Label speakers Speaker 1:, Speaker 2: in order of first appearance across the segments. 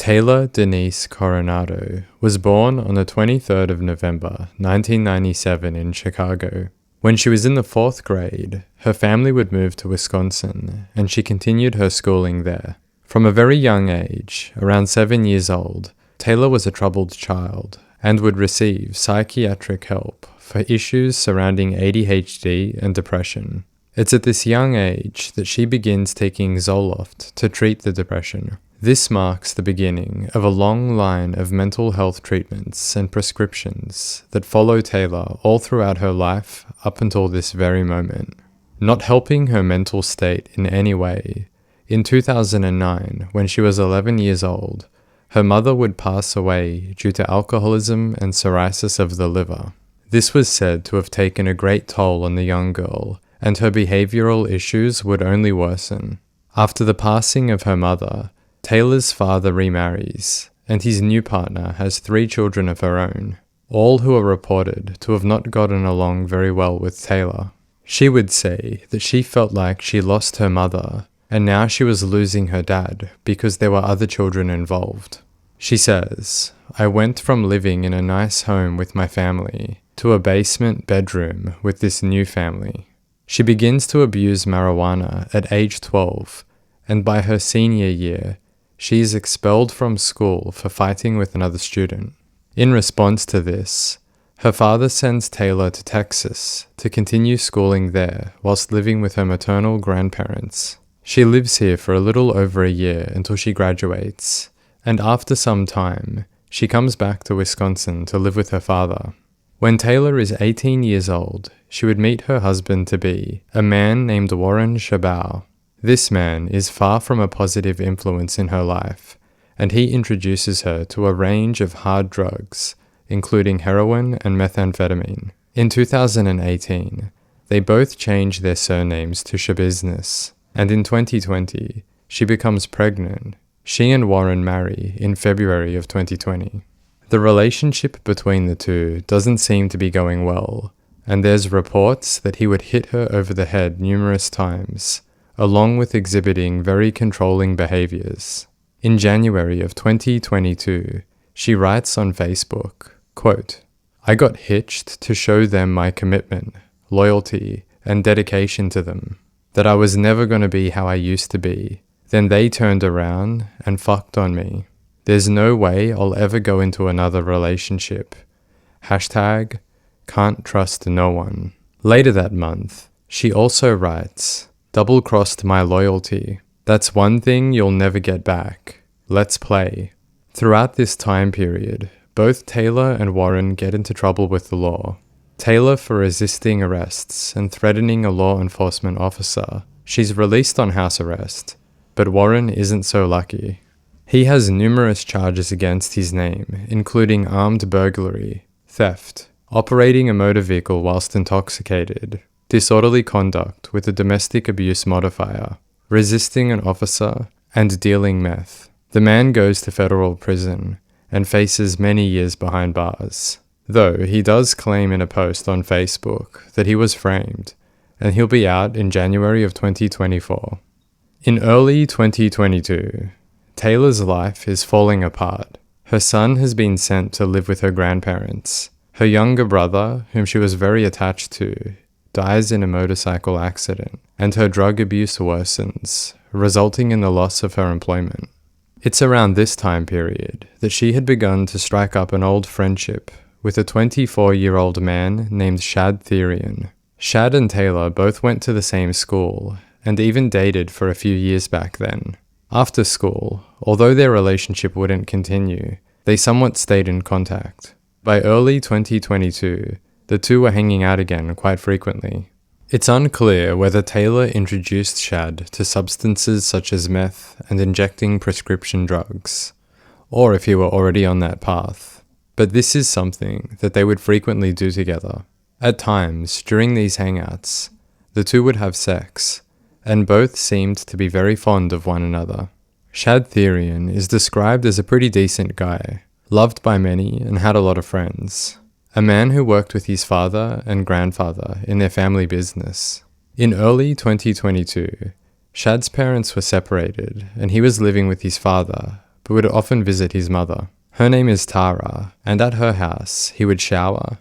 Speaker 1: Taylor Denise Coronado was born on the 23rd of November 1997 in Chicago. When she was in the 4th grade, her family would move to Wisconsin, and she continued her schooling there. From a very young age, around 7 years old, Taylor was a troubled child and would receive psychiatric help for issues surrounding ADHD and depression. It's at this young age that she begins taking Zoloft to treat the depression. This marks the beginning of a long line of mental health treatments and prescriptions that follow Taylor all throughout her life up until this very moment. Not helping her mental state in any way, in 2009, when she was 11 years old, her mother would pass away due to alcoholism and cirrhosis of the liver. This was said to have taken a great toll on the young girl, and her behavioral issues would only worsen. After the passing of her mother, Taylor's father remarries, and his new partner has 3 children of her own, all who are reported to have not gotten along very well with Taylor. She would say that she felt like she lost her mother, and now she was losing her dad because there were other children involved. She says, "I went from living in a nice home with my family to a basement bedroom with this new family." She begins to abuse marijuana at age 12, and by her senior year, she is expelled from school for fighting with another student. In response to this, her father sends Taylor to Texas to continue schooling there whilst living with her maternal grandparents. She lives here for a little over a year until she graduates, and after some time, she comes back to Wisconsin to live with her father. When Taylor is 18 years old, she would meet her husband-to-be, a man named Warren Schabusiness. This man is far from a positive influence in her life, and he introduces her to a range of hard drugs, including heroin and methamphetamine. In 2018, they both change their surnames to Schabusiness, and in 2020, she becomes pregnant. She and Warren marry in February of 2020. The relationship between the two doesn't seem to be going well, and there's reports that he would hit her over the head numerous times, along with exhibiting very controlling behaviors. In January of 2022, she writes on Facebook, quote, "I got hitched to show them my commitment, loyalty, and dedication to them, that I was never going to be how I used to be. Then they turned around and fucked on me. There's no way I'll ever go into another relationship. Hashtag, can't trust no one." Later that month, she also writes, "Double-crossed my loyalty. That's one thing you'll never get back. Let's play." Throughout this time period, both Taylor and Warren get into trouble with the law. Taylor for resisting arrests and threatening a law enforcement officer. She's released on house arrest, but Warren isn't so lucky. He has numerous charges against his name, including armed burglary, theft, operating a motor vehicle whilst intoxicated, disorderly conduct with a domestic abuse modifier, resisting an officer, and dealing meth. The man goes to federal prison and faces many years behind bars, though he does claim in a post on Facebook that he was framed, and he'll be out in January of 2024. In early 2022, Taylor's life is falling apart. Her son has been sent to live with her grandparents. Her younger brother, whom she was very attached to, dies in a motorcycle accident, and her drug abuse worsens, resulting in the loss of her employment. It's around this time period that she had begun to strike up an old friendship with a 24-year-old man named Shad Thyrion. Shad and Taylor both went to the same school, and even dated for a few years back then. After school, although their relationship wouldn't continue, they somewhat stayed in contact. By early 2022, the two were hanging out again quite frequently. It's unclear whether Taylor introduced Shad to substances such as meth and injecting prescription drugs, or if he were already on that path, but this is something that they would frequently do together. At times, during these hangouts, the two would have sex, and both seemed to be very fond of one another. Shad Thyrion is described as a pretty decent guy, loved by many and had a lot of friends. A man who worked with his father and grandfather in their family business. In early 2022, Shad's parents were separated and he was living with his father, but would often visit his mother. Her name is Tara, and at her house, he would shower,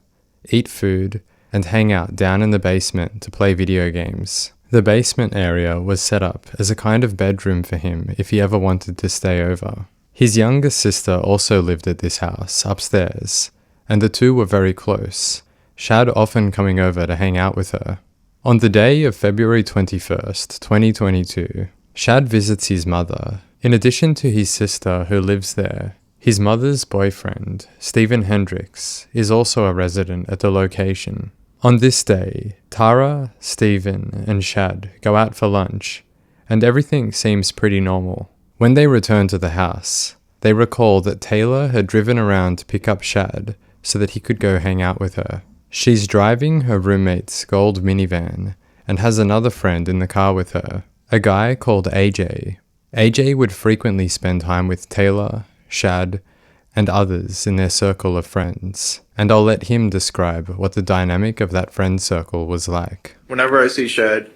Speaker 1: eat food, and hang out down in the basement to play video games. The basement area was set up as a kind of bedroom for him if he ever wanted to stay over. His younger sister also lived at this house, upstairs, and the two were very close, Shad often coming over to hang out with her. On the day of February 21st, 2022, Shad visits his mother. In addition to his sister who lives there, his mother's boyfriend, Stephen Hendricks, is also a resident at the location. On this day, Tara, Stephen, and Shad go out for lunch, and everything seems pretty normal. When they return to the house, they recall that Taylor had driven around to pick up Shad so that he could go hang out with her. She's driving her roommate's gold minivan and has another friend in the car with her, a guy called AJ. AJ would frequently spend time with Taylor, Shad, and others in their circle of friends, and I'll let him describe what the dynamic of that friend circle was like.
Speaker 2: Whenever I see Shad,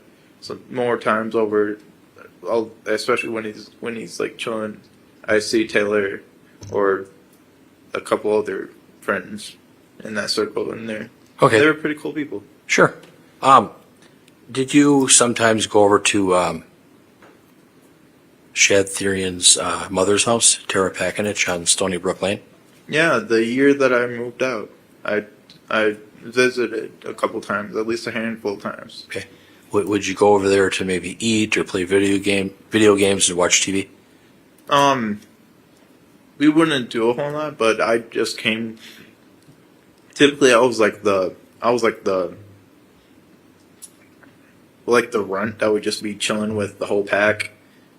Speaker 2: more times over, especially when he's like chilling, I see Taylor or a couple other friends in that circle in there.
Speaker 3: Okay.
Speaker 2: They were pretty cool people.
Speaker 3: Sure. Did you sometimes go over to Shad Thyrion's mother's house, Tara Pakinich on Stony Brook Lane?
Speaker 2: Yeah, the year that I moved out, I visited a couple times, at least a handful of times.
Speaker 3: Okay. Would you go over there to maybe eat or play video games and watch TV?
Speaker 2: We wouldn't do a whole lot, but I just came. Typically, I was like the runt that would just be chilling with the whole pack,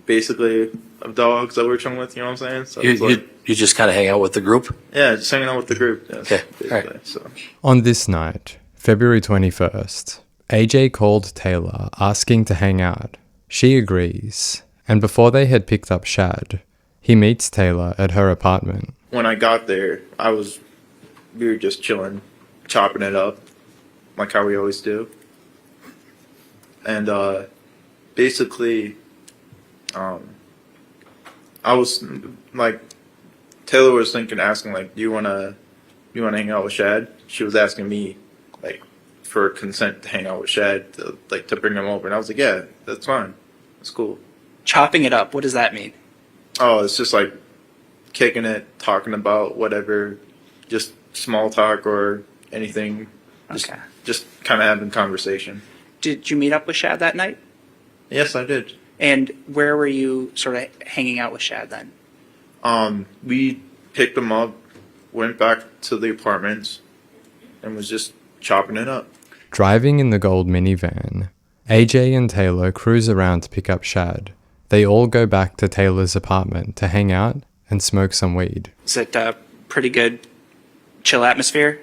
Speaker 2: basically, of dogs that we're chilling with. You know what I'm saying? So
Speaker 3: you just kind of hang out with the group?
Speaker 2: Yeah, just hanging out with the group. Yes,
Speaker 3: okay.
Speaker 2: Basically.
Speaker 3: All right.
Speaker 2: So.
Speaker 1: On this night, February 21st, AJ called Taylor asking to hang out. She agrees, and before they had picked up Shad, he meets Taylor at her apartment.
Speaker 2: When I got there, we were just chilling, chopping it up, like how we always do. And basically, I was like, Taylor was asking like, do you wanna hang out with Shad? She was asking me like for consent to hang out with Shad, to bring him over, and I was like, yeah, that's fine, that's cool.
Speaker 4: Chopping it up, what does that mean?
Speaker 2: Oh, it's just like kicking it, talking about whatever, just small talk or anything. Just kind of having conversation.
Speaker 4: Did you meet up with Shad that night?
Speaker 2: Yes, I did.
Speaker 4: And where were you sort of hanging out with Shad then?
Speaker 2: We picked him up, went back to the apartments, and was just chopping it up.
Speaker 1: Driving in the gold minivan, AJ and Taylor cruise around to pick up Shad. They all go back to Taylor's apartment to hang out and smoke some weed.
Speaker 4: Is it a pretty good chill atmosphere?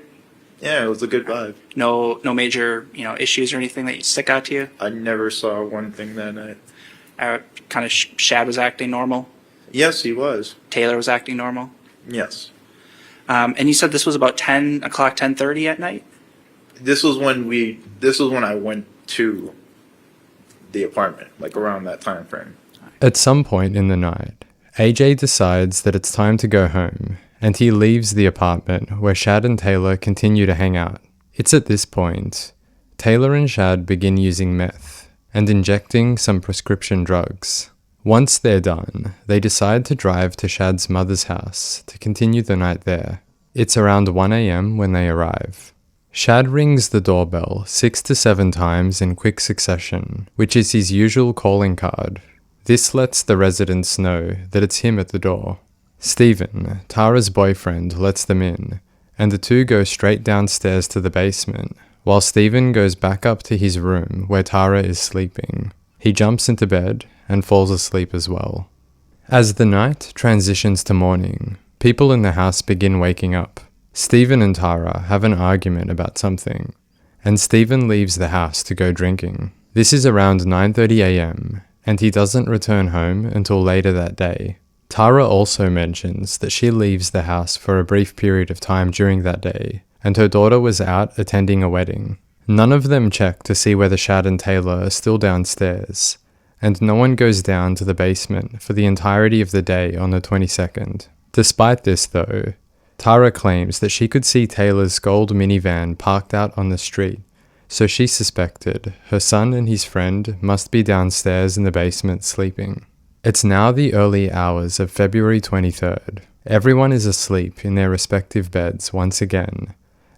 Speaker 2: Yeah, it was a good vibe.
Speaker 4: No major issues or anything that stick out to you?
Speaker 2: I never saw one thing that night.
Speaker 4: Kind of Shad was acting normal?
Speaker 2: Yes, he was.
Speaker 4: Taylor was acting normal?
Speaker 2: Yes.
Speaker 4: And you said this was about 10 o'clock, 10:30 at night?
Speaker 2: This was when I went to the apartment, like around that time frame.
Speaker 1: At some point in the night, AJ decides that it's time to go home, and he leaves the apartment where Shad and Taylor continue to hang out. It's at this point, Taylor and Shad begin using meth and injecting some prescription drugs. Once they're done, they decide to drive to Shad's mother's house to continue the night there. It's around 1 a.m. when they arrive. Shad rings the doorbell 6 to 7 times in quick succession, which is his usual calling card. This lets the residents know that it's him at the door. Stephen, Tara's boyfriend, lets them in, and the two go straight downstairs to the basement, while Stephen goes back up to his room where Tara is sleeping. He jumps into bed and falls asleep as well. As the night transitions to morning, people in the house begin waking up. Stephen and Tara have an argument about something, and Stephen leaves the house to go drinking. This is around 9:30 a.m., and he doesn't return home until later that day. Tara also mentions that she leaves the house for a brief period of time during that day, and her daughter was out attending a wedding. None of them check to see whether Shad and Taylor are still downstairs, and no one goes down to the basement for the entirety of the day on the 22nd. Despite this, though, Tara claims that she could see Taylor's gold minivan parked out on the street, so she suspected her son and his friend must be downstairs in the basement sleeping. It's now the early hours of February 23rd. Everyone is asleep in their respective beds once again,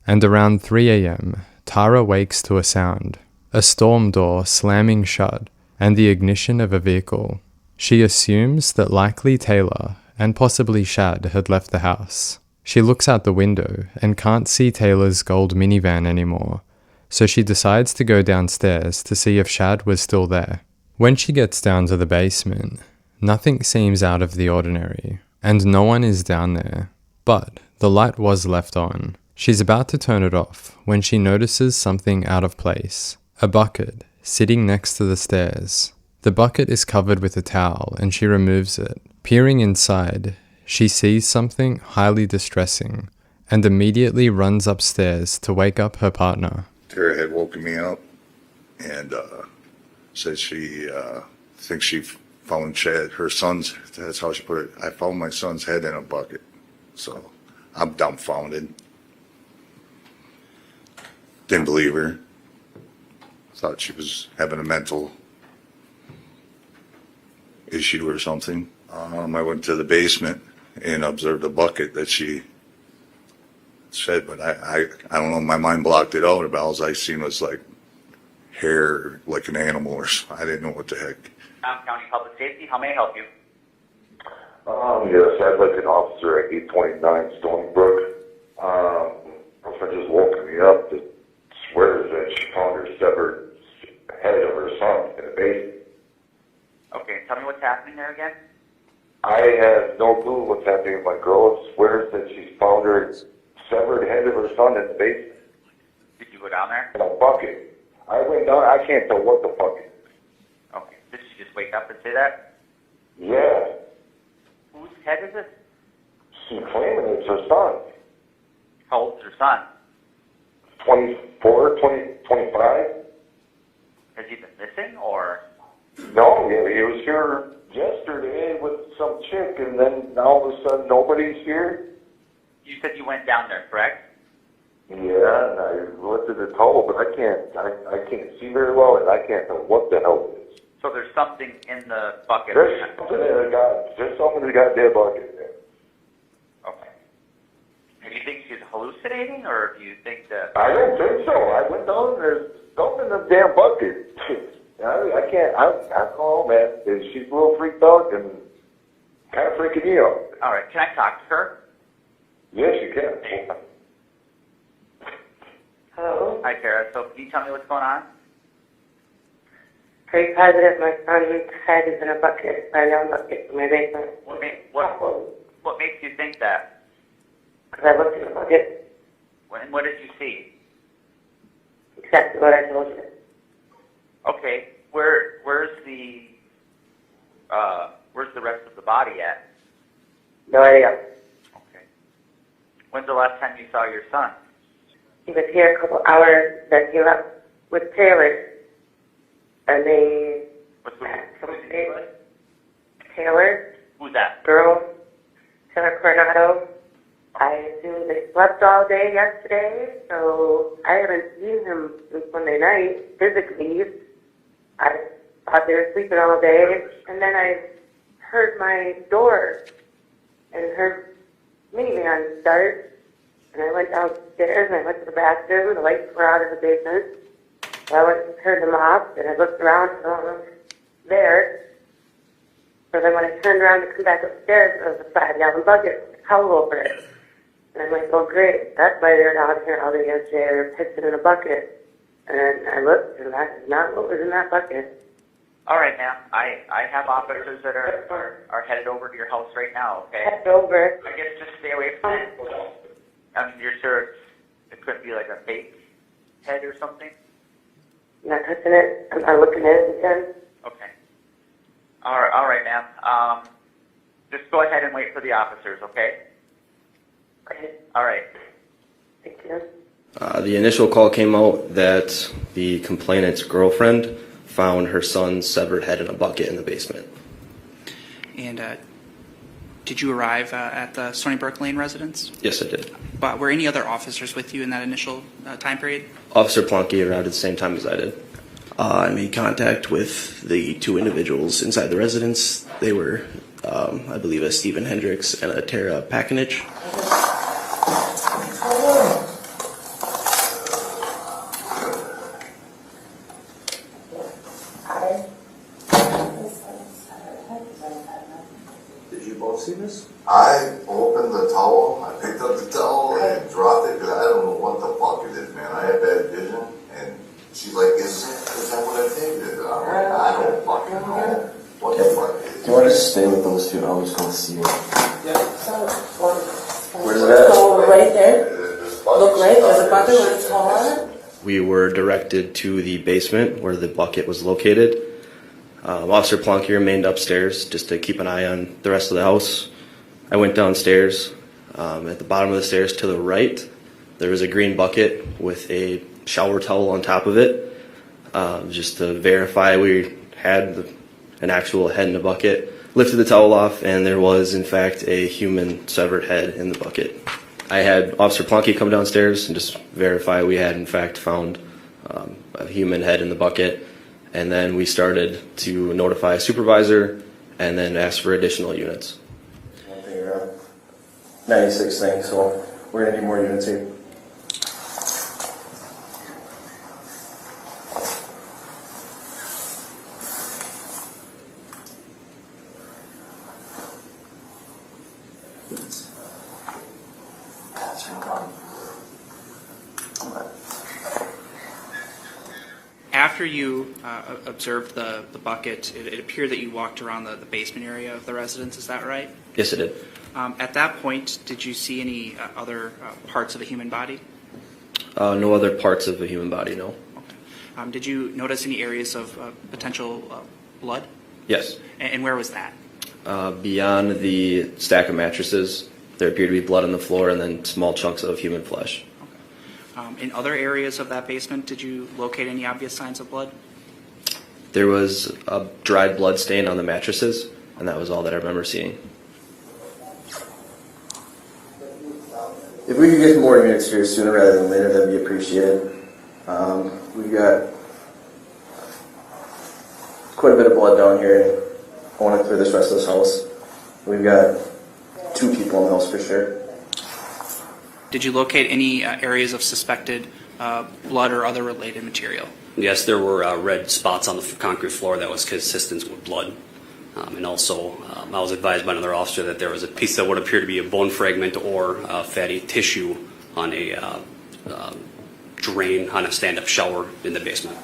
Speaker 1: and around 3 a.m., Tara wakes to a sound, a storm door slamming shut, and the ignition of a vehicle. She assumes that likely Taylor and possibly Shad had left the house. She looks out the window and can't see Taylor's gold minivan anymore, so she decides to go downstairs to see if Shad was still there. When she gets down to the basement, nothing seems out of the ordinary, and no one is down there. But the light was left on. She's about to turn it off when she notices something out of place. A bucket sitting next to the stairs. The bucket is covered with a towel and she removes it. Peering inside, she sees something highly distressing and immediately runs upstairs to wake up her partner.
Speaker 5: Tara had woken me up and said she thinks she found Shad, her son's, that's how she put it. I found my son's head in a bucket. So I'm dumbfounded. Didn't believe her. Thought she was having a mental issue or something. I went to the basement and observed a bucket that she said, but I don't know, my mind blocked it out. About all I seen was like hair, like an animal, or I didn't know what the heck.
Speaker 6: County Public Safety, how may I help you?
Speaker 7: Yes, I'd like an officer at 829 Stony Brook. Girlfriend just woken me up that swears that she found her severed head of her son in the basement.
Speaker 6: Okay, tell me what's happening there again.
Speaker 7: I have no clue what's happening. My girl swears that she's found her severed head of her son in the basement.
Speaker 6: Did you go down there?
Speaker 7: In a bucket. I went down, I can't tell what the bucket.
Speaker 6: Okay, did she just wake up and say that?
Speaker 7: Yeah.
Speaker 6: Whose head is it?
Speaker 7: She's claiming it's her son.
Speaker 6: How old's her son?
Speaker 7: 24, 25?
Speaker 6: Has he been missing, or?
Speaker 7: No, yeah, he was here yesterday with some chick, and then all of a sudden nobody's here.
Speaker 6: You said you went down there, correct?
Speaker 7: Yeah, and I lifted the toe, but I can't see very well, and I can't tell what the hell it is.
Speaker 6: So there's something in the bucket.
Speaker 7: There's something in the goddamn bucket there.
Speaker 6: Okay. Do you think she's hallucinating, or do you think that?
Speaker 7: I don't think so. I went down and there's something in the damn bucket. I can't, I don't know, man. She's a little freaked out and kind of freaking me out.
Speaker 6: All right, can I talk to her?
Speaker 7: Yes, you can.
Speaker 8: Hello?
Speaker 6: Hi, Tara. So can you tell me what's going on?
Speaker 8: Are you positive my son's head is in a bucket, a young bucket in my basement?
Speaker 6: What makes you think that?
Speaker 8: Because I looked in the bucket,
Speaker 6: What did you see?
Speaker 8: exactly what I told you.
Speaker 6: Okay, where's the rest of the body at?
Speaker 8: No idea.
Speaker 6: Okay. When's the last time you saw your son?
Speaker 8: He was here a couple hours, then he left with Taylor. And they had some days with Taylor,
Speaker 6: Who's that?
Speaker 8: girl, Taylor Coronado. I assume they slept all day yesterday, so I haven't seen him since Monday night, physically. I thought they were sleeping all day, and then I heard my door and heard minivan start, and I went downstairs and I went to the bathroom. The lights were out in the basement. So I went and turned them off, and I looked around and no one was there. So then when I turned around to come back upstairs, there was a 5-gallon bucket with a towel over it. And I'm like, oh great, that's why they're down here all day yesterday. They're pissing in a bucket. And I looked, and that is not what was in that bucket.
Speaker 6: All right, ma'am. I have officers that are headed over to your house right now. Okay.
Speaker 8: Head over.
Speaker 6: I guess just stay away from it. I mean, you're sure it couldn't be like a fake head or something?
Speaker 8: I'm not touching it. I'm not looking at it again.
Speaker 6: Okay. All right, ma'am. Just go ahead and wait for the officers, okay?
Speaker 8: Okay.
Speaker 6: All right.
Speaker 8: Thank you.
Speaker 9: The initial call came out that the complainant's girlfriend found her son's severed head in a bucket in the basement.
Speaker 4: And did you arrive at the Stony Brook Lane residence?
Speaker 9: Yes, I did.
Speaker 4: But were any other officers with you in that initial time period?
Speaker 9: Officer Plonky arrived at the same time as I did.
Speaker 10: I made contact with the two individuals inside the residence. They were, I believe, a Stephen Hendricks and a Tara Pakinich.
Speaker 9: Did you both see this?
Speaker 5: I opened the towel, I picked up the towel and dropped it because I don't know what the fuck it is, man. I have bad vision, and she's like, is that what I think it is? I'm like, I don't fucking know what the fuck it is.
Speaker 10: Do you want to stay with those two? I just want to see it.
Speaker 8: Where's it at? Oh, right there. Look right, there's a bucket with a towel on it.
Speaker 9: We were directed to the basement where the bucket was located. Officer Plonky remained upstairs just to keep an eye on the rest of the house. I went downstairs. At the bottom of the stairs to the right, there was a green bucket with a shower towel on top of it, just to verify we had an actual head in the bucket. Lifted the towel off, and there was, in fact, a human severed head in the bucket. I had Officer Plonky come downstairs and just verify we had, in fact, found a human head in the bucket. And then we started to notify a supervisor and then ask for additional units.
Speaker 10: 96 thing, so we're going to need more units here.
Speaker 4: After you observed the bucket, it appeared that you walked around the basement area of the residence. Is that right?
Speaker 9: Yes, it did.
Speaker 4: At that point, did you see any other parts of a human body?
Speaker 9: No other parts of a human body, no.
Speaker 4: Okay. Did you notice any areas of potential blood?
Speaker 9: Yes.
Speaker 4: And where was that?
Speaker 9: Beyond the stack of mattresses, there appeared to be blood on the floor and then small chunks of human flesh.
Speaker 4: In other areas of that basement, did you locate any obvious signs of blood?
Speaker 9: There was a dried blood stain on the mattresses, and that was all that I remember seeing.
Speaker 10: If we could get more units here sooner rather than later, that'd be appreciated. We've got quite a bit of blood down here. I want to clear this rest of this house. We've got 2 people in the house for sure.
Speaker 4: Did you locate any areas of suspected blood or other related material?
Speaker 11: Yes, there were red spots on the concrete floor that was consistent with blood. And also, I was advised by another officer that there was a piece that would appear to be a bone fragment or fatty tissue on a drain on a stand-up shower in the basement.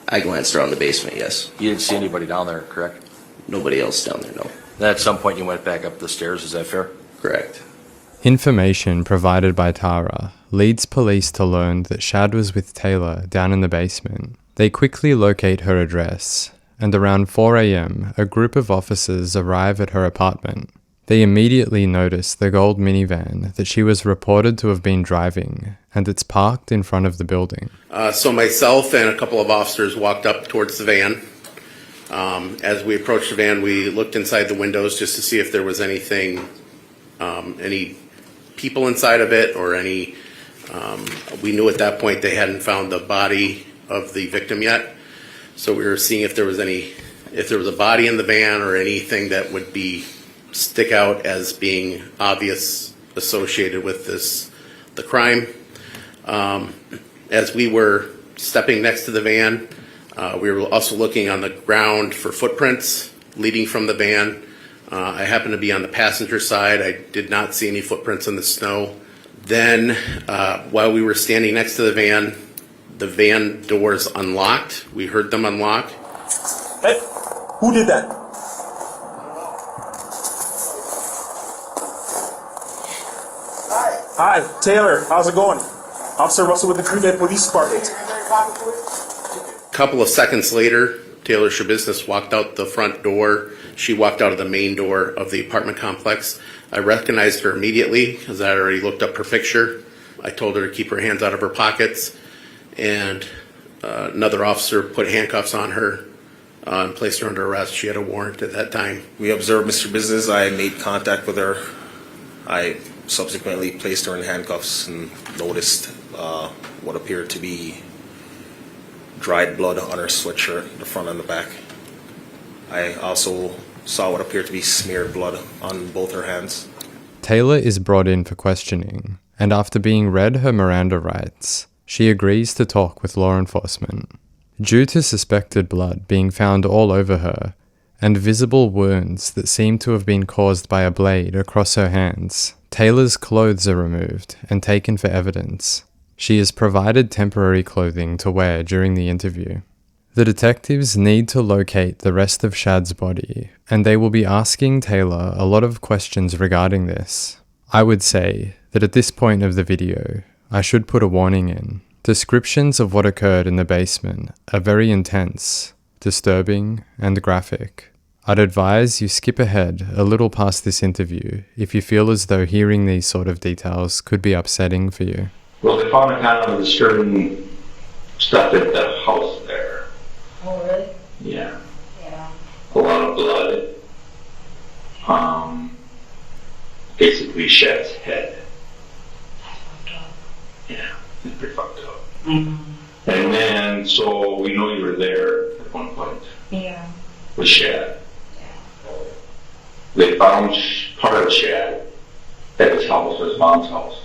Speaker 10: I glanced around the basement, yes.
Speaker 3: You didn't see anybody down there, correct?
Speaker 10: Nobody else down there, no.
Speaker 3: Then at some point you went back up the stairs, is that fair?
Speaker 10: Correct.
Speaker 1: Information provided by Tara leads police to learn that Shad was with Taylor down in the basement. They quickly locate her address, and around 4 a.m., a group of officers arrive at her apartment. They immediately notice the gold minivan that she was reported to have been driving, and it's parked in front of the building.
Speaker 12: So myself and a couple of officers walked up towards the van. As we approached the van, we looked inside the windows just to see if there was anything, any people inside of it or any, we knew at that point they hadn't found the body of the victim yet. So we were seeing if there was a body in the van or anything that would stick out as being obvious associated with the crime. As we were stepping next to the van, we were also looking on the ground for footprints leading from the van. I happened to be on the passenger side. I did not see any footprints in the snow. Then, while we were standing next to the van doors unlocked. We heard them unlock.
Speaker 13: Hey, who did that? Hi, Taylor. How's it going? Officer Russell with the Green Bay Police Department.
Speaker 12: A couple of seconds later, Taylor Schabusiness walked out the front door. She walked out of the main door of the apartment complex. I recognized her immediately because I already looked up her picture. I told her to keep her hands out of her pockets. and another officer put handcuffs on her and placed her under arrest. She had a warrant at that time.
Speaker 14: We observed Mr. Business. I made contact with her. I subsequently placed her in handcuffs and noticed what appeared to be dried blood on her sweatshirt, the front and the back. I also saw what appeared to be smeared blood on both her hands.
Speaker 1: Taylor is brought in for questioning, and after being read her Miranda rights, she agrees to talk with law enforcement. Due to suspected blood being found all over her, and visible wounds that seem to have been caused by a blade across her hands, Taylor's clothes are removed and taken for evidence. She is provided temporary clothing to wear during the interview. The detectives need to locate the rest of Shad's body, and they will be asking Taylor a lot of questions regarding this. I would say that at this point of the video, I should put a warning in. Descriptions of what occurred in the basement are very intense, disturbing, and graphic. I'd advise you skip ahead a little past this interview if you feel as though hearing these sort of details could be upsetting for you.
Speaker 15: Well, they found a kind of disturbing stuff at the house there.
Speaker 8: Oh, really?
Speaker 15: Yeah.
Speaker 8: Yeah.
Speaker 15: A lot of blood. Basically Shad's head. Yeah, it's pretty fucked up.
Speaker 8: Mm-hmm.
Speaker 15: And then, so we know you were there at one point
Speaker 8: Yeah.
Speaker 15: with Shad. They found part of Shad at his house, his mom's house.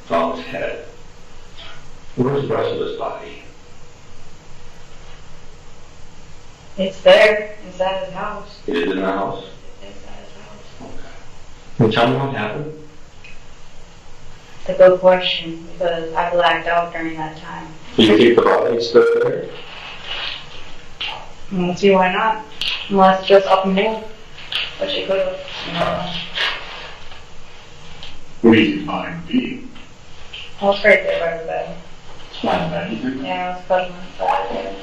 Speaker 15: Found his head. Where's the rest of his body?
Speaker 8: It's there, inside his house.
Speaker 15: It is in the house?
Speaker 8: It's inside his house.
Speaker 15: Okay. Can you tell me what happened?
Speaker 8: It's a good question, because I blacked out during that time.
Speaker 15: Do you think the body is still there?
Speaker 8: I don't see why not. Unless it's just up and moved. But she could have, you know.
Speaker 15: Where did you find the
Speaker 8: I was right there by the bed.
Speaker 15: By the bed, you think?
Speaker 8: Yeah, I was cuddling it by the bed.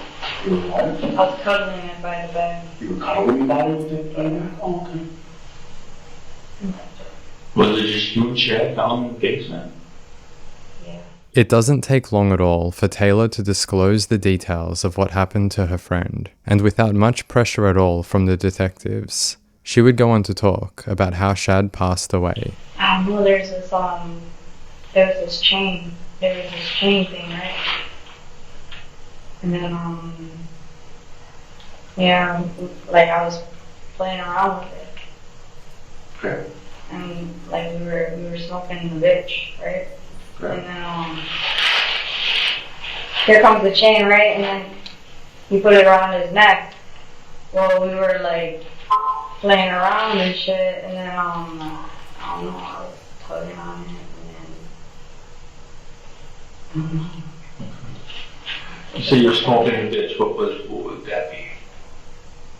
Speaker 15: You were what?
Speaker 8: I was cuddling it by the bed.
Speaker 15: You were cuddling the body with it by the bed? Oh, okay. Was it just you and Shad found in the basement?
Speaker 8: Yeah.
Speaker 1: It doesn't take long at all for Taylor to disclose the details of what happened to her friend, and without much pressure at all from the detectives, she would go on to talk about how Shad passed away.
Speaker 8: Well, there's this chain thing, right? And then, yeah, like I was playing around with it.
Speaker 15: Okay.
Speaker 8: And like we were smoking the bitch, right?
Speaker 15: Okay.
Speaker 8: And then, here comes the chain, right? And then he put it around his neck. Well, we were like playing around and shit, and then, I don't know, I was tugging on it, and then,
Speaker 15: You say you're smoking a bitch. What would that be?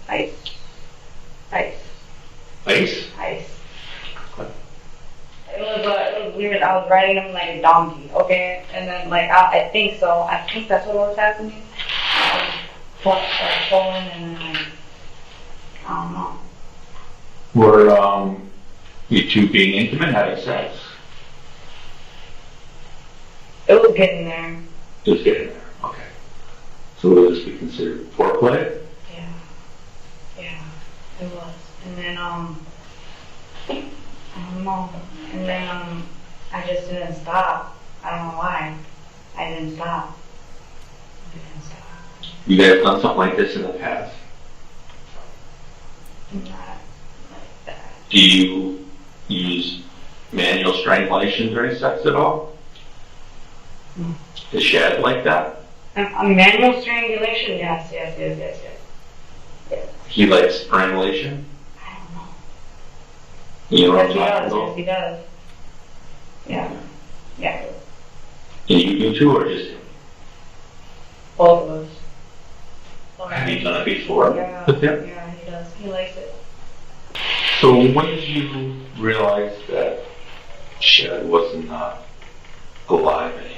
Speaker 8: Ice.
Speaker 15: Ice?
Speaker 8: Ice. It was weird. I was riding him like a donkey, okay? And then, like, I think so. I think that's what was happening. I was pulling, and then, like, I don't know.
Speaker 15: Were you two being intimate, having sex?
Speaker 8: It was getting there.
Speaker 15: It was getting there. Okay. So would this be considered foreplay?
Speaker 8: Yeah, it was. And then, I don't know. And then, I just didn't stop. I don't know why. I didn't stop.
Speaker 15: You guys have done something like this in the past?
Speaker 8: Not like that.
Speaker 15: Do you use manual strangulation during sex at all?
Speaker 8: Mm.
Speaker 15: Is Shad like that?
Speaker 8: A manual strangulation? Yes.
Speaker 15: He likes strangulation?
Speaker 8: I don't know.
Speaker 15: You know what I'm
Speaker 8: Yes,
Speaker 15: talking about?
Speaker 8: he does. Yeah.
Speaker 15: And you do too, or just him?
Speaker 8: Both of us.
Speaker 15: Have you done it before?
Speaker 8: Yeah,
Speaker 15: with him?
Speaker 8: yeah, he does. He likes it.
Speaker 15: So when did you realize that Shad was not alive anymore?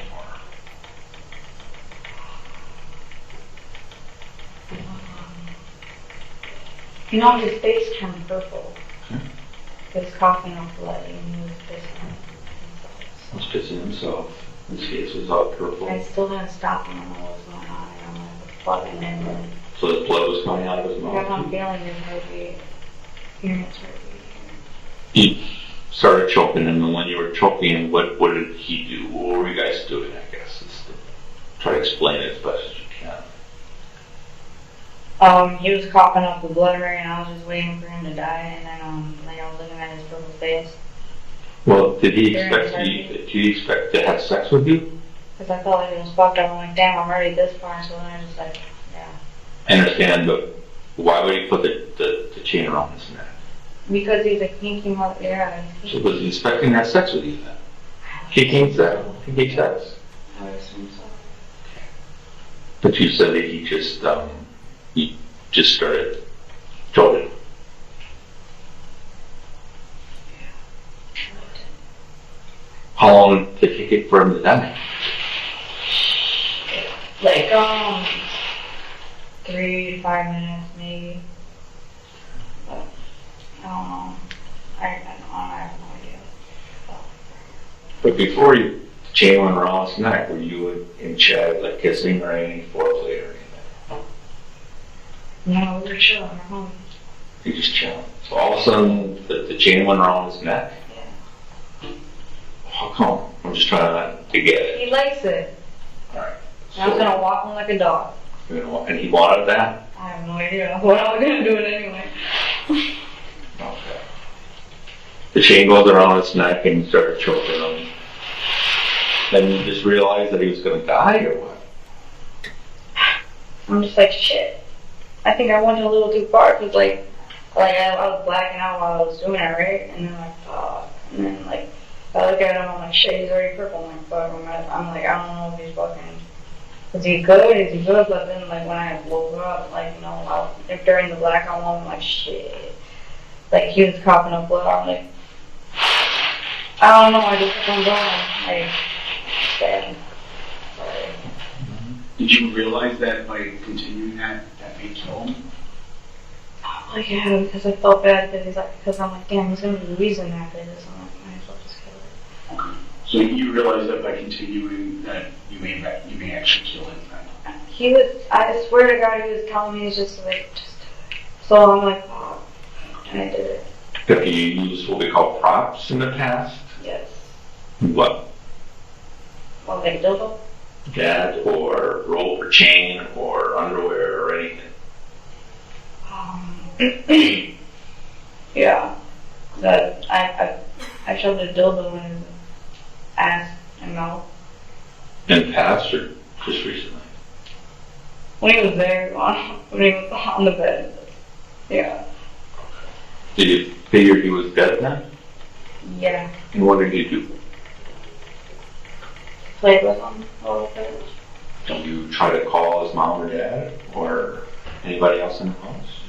Speaker 8: You know, his face turned purple. He was coughing up blood and he was pissing.
Speaker 15: He's pissing himself. This case was all purple.
Speaker 8: I still didn't stop him. I don't know what's going on. I don't know what's flooding in.
Speaker 15: So the blood was coming out of his
Speaker 8: I got
Speaker 15: mouth.
Speaker 8: one feeling his heartbeat. Hearing his heartbeat.
Speaker 15: He started choking, and then when you were choking him, what did he do? What were you guys doing, I guess, is to try to explain it as best as you can.
Speaker 8: He was coughing up the blood right, and I was just waiting for him to die, and then like I was looking at his purple face.
Speaker 15: Well, did he expect to have sex with you?
Speaker 8: Because I felt like it was fucked up. I'm like, damn, I'm already this far, so then I just like, yeah.
Speaker 15: I understand, but why would he put the chain around his neck?
Speaker 8: Because he's like, he came up, yeah.
Speaker 15: So was he expecting to have sex with you then? He came sex. He gave sex.
Speaker 8: I would assume so.
Speaker 15: But you said that he just started choking. How long did it take it for him to die?
Speaker 8: Like, 3 to 5 minutes, maybe. But, I don't know. I have no idea.
Speaker 15: But before you chain went around his neck, were you and Chad like kissing or any foreplay or anything?
Speaker 8: No, we were chilling. We're home.
Speaker 15: You just chilling. So all of a sudden the chain went around his neck?
Speaker 8: Yeah.
Speaker 15: How come? I'm just trying to get it.
Speaker 8: He likes it.
Speaker 15: Alright.
Speaker 8: I was gonna walk him like a dog.
Speaker 15: And he wanted that?
Speaker 8: I have no idea. What I was gonna do it anyway.
Speaker 15: Okay. The chain goes around his neck and you started choking him. Then you just realized that he was gonna die or what?
Speaker 8: I'm just like, shit. I think I went a little too far because like I was blacking out while I was doing it, right? And then like, fuck. And then like, I look at him, I'm like, shit, he's already purple. I'm like, fuck. I'm like, I don't know if he's fucking. Is he good? Is he good? But then like when I woke up, like, you know, during the blackout moment, I'm like, shit. Like he was coughing up blood. I'm like, I don't know. I just kept on going. Like, sad. Sorry.
Speaker 16: Did you realize that by continuing that may kill him?
Speaker 8: Like, yeah, because I felt bad because I'm like, damn, he's gonna be losing after this. I'm like, might as well just kill it.
Speaker 16: So you realize that by continuing that you may actually kill him.
Speaker 8: He was, I swear to God, he was telling me, he's just like, just do it. So I'm like, oh, and I did it.
Speaker 15: Have you used what we call props in the past?
Speaker 8: Yes.
Speaker 15: What?
Speaker 8: Well, like dildo?
Speaker 15: That or rope or chain or underwear or anything?
Speaker 8: Yeah. That I shoved a dildo in his ass and mouth.
Speaker 15: In the past or just recently?
Speaker 8: When he was there, when he was on the bed. Yeah.
Speaker 15: Did you figure he was dead then?
Speaker 8: Yeah.
Speaker 15: And what did you do?
Speaker 8: Played with him a little bit.
Speaker 15: Don't you try to call his mom or dad or anybody else in the house?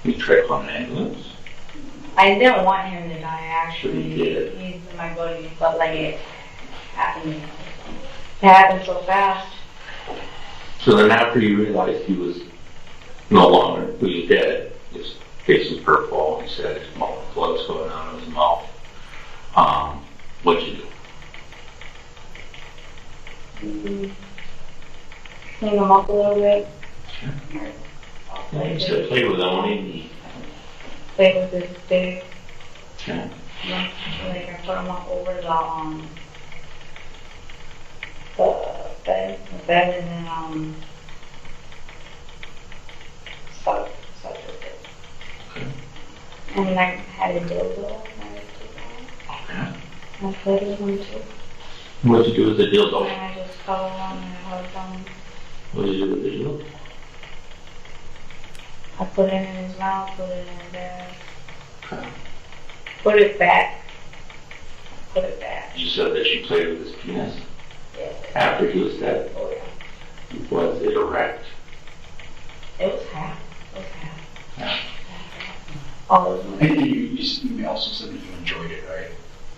Speaker 15: You try to call an ambulance?
Speaker 8: I didn't want him to die, actually.
Speaker 15: But he did.
Speaker 8: He's my buddy, but like it happened. It happened so fast.
Speaker 15: So then after you realized he was no longer, he was dead, his face was purple, he said his blood was going out of his mouth, what'd you do?
Speaker 8: Clean him up a little bit.
Speaker 15: Yeah, you said play with him, what do you need?
Speaker 8: Play with his big.
Speaker 15: Okay.
Speaker 8: Yeah, like I put him up over the bed, and then sucked with it.
Speaker 15: Okay.
Speaker 8: And then I had a dildo.
Speaker 15: Okay.
Speaker 8: I played with him too.
Speaker 15: What'd you do with the dildo?
Speaker 8: And I just cuddled him and hugged him.
Speaker 15: What did you do with the dildo?
Speaker 8: I put it in his mouth, put it in his ass.
Speaker 15: Okay.
Speaker 8: Put it back. Put it back.
Speaker 15: You said that you played with his penis?
Speaker 8: Yeah.
Speaker 15: After he was dead?
Speaker 8: Oh yeah.
Speaker 15: Was it erect?
Speaker 8: It was half. It was half.
Speaker 15: Yeah.
Speaker 8: All of them.
Speaker 16: And you also said that you enjoyed it, right?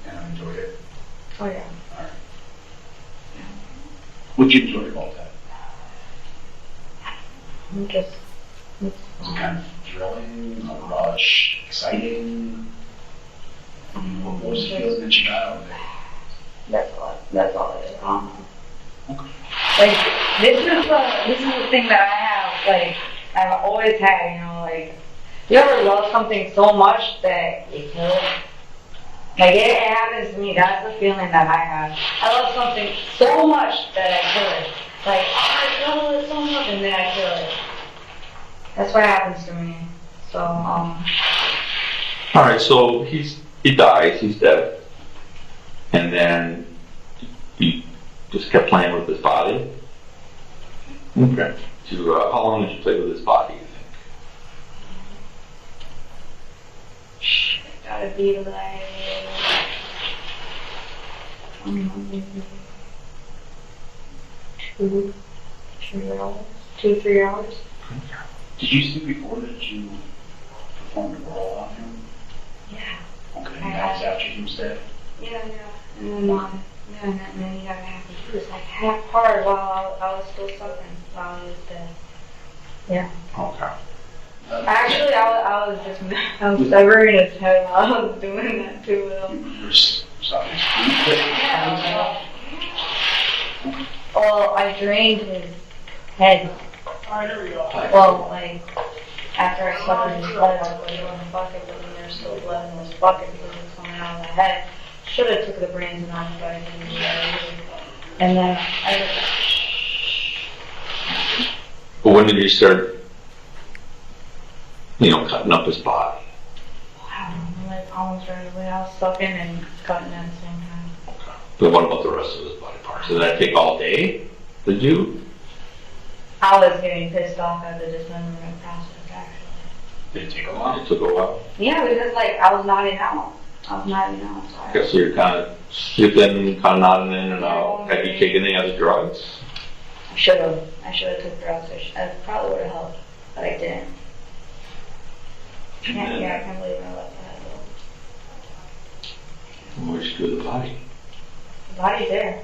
Speaker 16: And I enjoyed it.
Speaker 8: Oh yeah.
Speaker 16: All right. What'd you enjoy about that?
Speaker 8: I'm just.
Speaker 16: Was it kind of thrilling, a rush, exciting? What was the feeling that you got out of it?
Speaker 8: That's all it is.
Speaker 17: Like, this is the thing that I have, like, I've always had, you know, like, you ever love something so much that you kill it? Like, it happens to me, that's the feeling that I have. I love something so much that I kill it. Like, oh, I love it so much, and then I kill it. That's what happens to me. So,
Speaker 15: Alright, so he dies, he's dead. And then you just kept playing with his body? Okay. How long did you play with his body, you think?
Speaker 17: gotta be like, 2-3 hours.
Speaker 16: Did you see before that you performed a roll on him?
Speaker 17: Yeah.
Speaker 16: Okay, and that was after he was dead?
Speaker 17: Yeah. And then he got happy. He was like half hard while I was still suffering while he was dead. Yeah.
Speaker 15: Okay.
Speaker 17: Actually, I was severing his head while I was doing that too. Yeah. Well, I drained his head. Well, like, after I sucked his blood, I put it in the bucket, but then there's still blood in this bucket because it's coming out of the head. Should have took the brains and off, but I didn't do that. And then
Speaker 15: But when did you start, cutting up his body?
Speaker 17: I don't know, like almost right away. I was sucking and cutting at the same time.
Speaker 15: But what about the rest of his body parts? Did that take all day? Did you?
Speaker 17: I was getting pissed off at the dismemberment process, actually.
Speaker 15: Did it take a while? It took a while.
Speaker 17: Yeah, because like I was nodding out. So
Speaker 15: I guess you're kind of slipping, kind of nodding in and out. Have you taken any other drugs?
Speaker 17: I should have took drugs. I probably would have helped, but I didn't. I can't believe I let that go.
Speaker 15: Where'd you do the body?
Speaker 17: The body's there.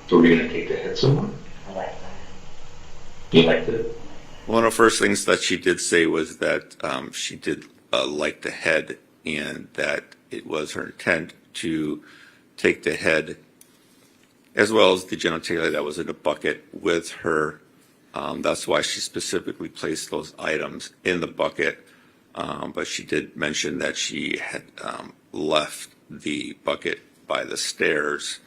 Speaker 15: So were you going to take the head somewhere?
Speaker 17: I like that.
Speaker 15: You liked it?
Speaker 5: One of the first things that she did say was that she did like the head, and that it was her intent to take the head as well as the genitalia that was in a bucket with her. That's why she specifically placed those items in the bucket. But she did mention that she had left the bucket by the stairs.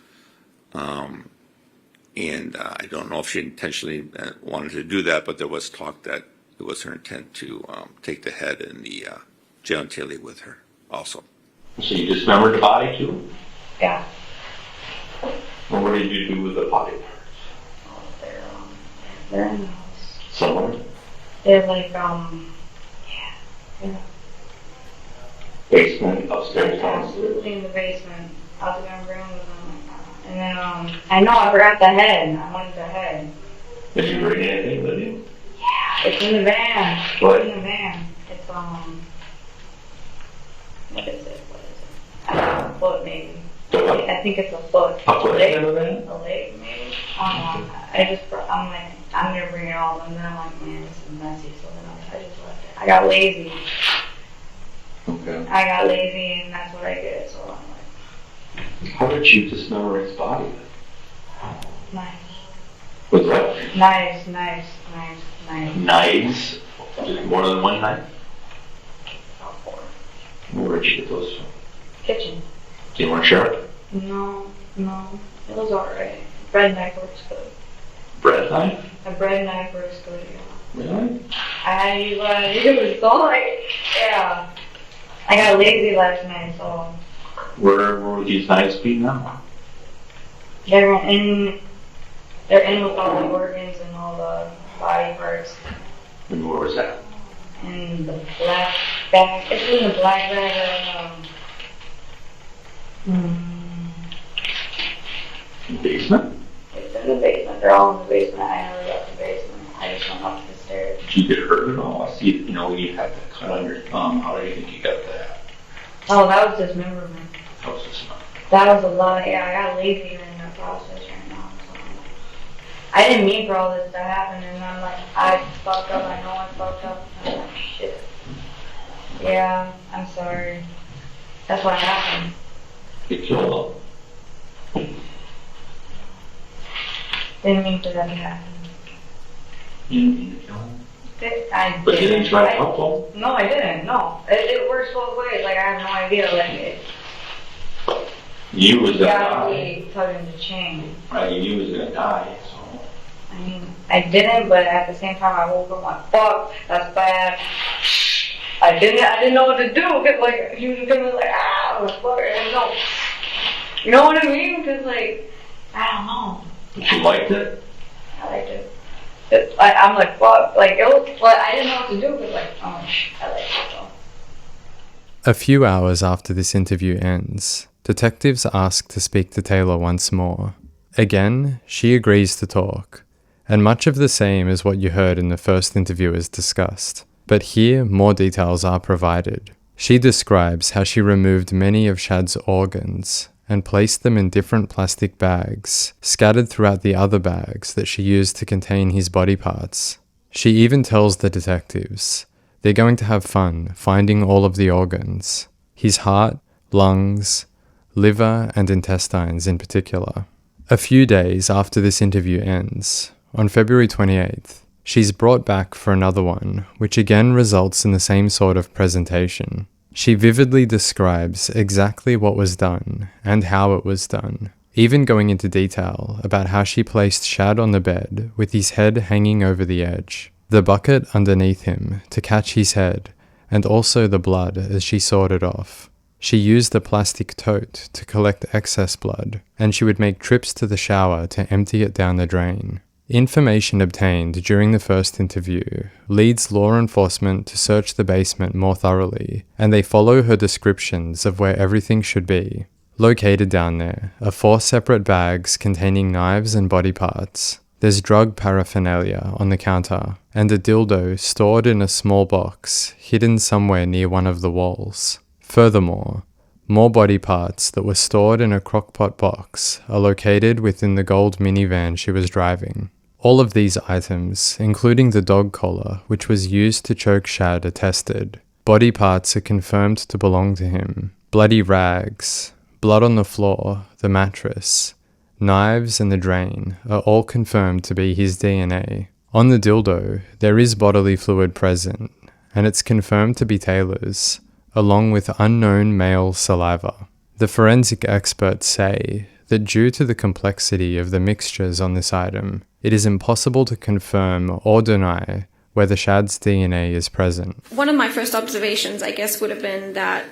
Speaker 5: And I don't know if she intentionally wanted to do that, but there was talk that it was her intent to take the head and the genitalia with her also.
Speaker 15: So you dismembered the body too?
Speaker 17: Yeah.
Speaker 15: And what did you do with the body parts?
Speaker 17: They're in the house.
Speaker 15: Somewhere?
Speaker 17: They're like,
Speaker 15: Basement, upstairs, downstairs?
Speaker 17: Absolutely in the basement. I was going to bring them. And then, I know I forgot the head. I wanted the head.
Speaker 15: Did you bring anything with you?
Speaker 17: Yeah, it's in the van.
Speaker 15: What?
Speaker 17: It's in the van. It's, what is it? A foot, maybe. I think it's a foot.
Speaker 15: A foot in the van?
Speaker 17: A leg, maybe. I don't know. I'm like, I'm going to bring it all. And then I'm like, man, this is messy. So then I just left it. I got lazy.
Speaker 15: Okay.
Speaker 17: I got lazy, and that's what I did. So I'm like,
Speaker 15: how did you dismember his body?
Speaker 17: nice.
Speaker 15: With what?
Speaker 17: Knives.
Speaker 15: Knives? Just more than one knife? Where'd you get those from?
Speaker 17: Kitchen.
Speaker 15: You weren't sharp?
Speaker 17: No. It was alright. Bread knife works good.
Speaker 15: Bread knife?
Speaker 17: A bread knife works good, yeah.
Speaker 15: Really?
Speaker 17: I had to use what I used, so like, yeah. I got lazy last night, so.
Speaker 15: Where would these knives be now?
Speaker 17: They're in with all the organs and all the body parts.
Speaker 15: And where was that?
Speaker 17: In the black bag. It's in the black bag
Speaker 15: In the basement?
Speaker 17: It's in the basement. They're all in the basement. I never got the basement. I just went up the stairs.
Speaker 15: Did you get hurt at all? I see, you had the cut on your thumb. How do you think you got that?
Speaker 17: Oh, that was dismemberment.
Speaker 15: That was dismemberment.
Speaker 17: That was a lot. Yeah, I got lazy in that process right now. So I didn't mean for all this to happen, and I'm like, I fucked up. I know I fucked up. I'm like, shit. Yeah, I'm sorry. That's what happened.
Speaker 15: You killed them.
Speaker 17: Didn't mean for that to happen.
Speaker 15: You didn't mean to kill him?
Speaker 17: But
Speaker 15: you didn't try to help him?
Speaker 17: No, I didn't. No. It works both ways. Like, I have no idea. Like,
Speaker 15: You was gonna
Speaker 17: gotta
Speaker 15: die.
Speaker 17: be put into chain.
Speaker 15: Right, you was gonna die, so.
Speaker 17: I mean, I didn't, but at the same time, I woke up like, fuck, that's bad. I didn't know what to do, cause like, he was gonna be like, fuck, I didn't know. You know what I mean? Cause like, I don't know.
Speaker 15: But you liked it?
Speaker 17: I liked it. I'm like, fuck, like, it was, but I didn't know what to do, cause like, I liked it though.
Speaker 1: A few hours after this interview ends, detectives ask to speak to Taylor once more. Again, she agrees to talk, and much of the same as what you heard in the first interview is discussed. But here, more details are provided. She describes how she removed many of Shad's organs and placed them in different plastic bags, scattered throughout the other bags that she used to contain his body parts. She even tells the detectives they're going to have fun finding all of the organs, his heart, lungs, liver and intestines in particular. A few days after this interview ends, on February 28th, she's brought back for another one, which again results in the same sort of presentation. She vividly describes exactly what was done and how it was done, even going into detail about how she placed Shad on the bed with his head hanging over the edge, the bucket underneath him to catch his head, and also the blood as she sorted off. She used a plastic tote to collect excess blood, and she would make trips to the shower to empty it down the drain. Information obtained during the first interview leads law enforcement to search the basement more thoroughly, and they follow her descriptions of where everything should be. Located down there are 4 separate bags containing knives and body parts. There's drug paraphernalia on the counter, and a dildo stored in a small box hidden somewhere near one of the walls. Furthermore, more body parts that were stored in a crockpot box are located within the gold minivan she was driving. All of these items, including the dog collar which was used to choke Shad, are tested. Body parts are confirmed to belong to him. Bloody rags, blood on the floor, the mattress, knives and the drain are all confirmed to be his DNA. On the dildo, there is bodily fluid present, and it's confirmed to be Taylor's, along with unknown male saliva. The forensic experts say that due to the complexity of the mixtures on this item, it is impossible to confirm or deny whether Shad's DNA is present.
Speaker 18: One of my first observations, I guess, would have been that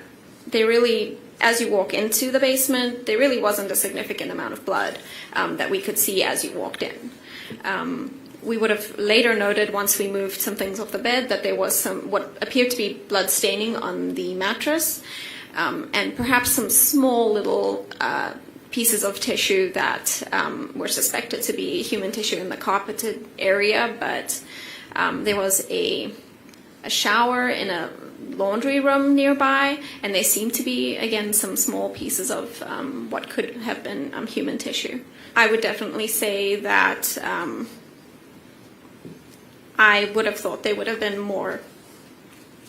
Speaker 18: they really, as you walk into the basement, there really wasn't a significant amount of blood that we could see as you walked in. We would have later noted, once we moved some things off the bed, that there was some what appeared to be blood staining on the mattress, and perhaps some small little pieces of tissue that were suspected to be human tissue in the carpeted area, but there was a shower in a laundry room nearby, and there seemed to be, again, some small pieces of what could have been human tissue. I would definitely say that I would have thought there would have been more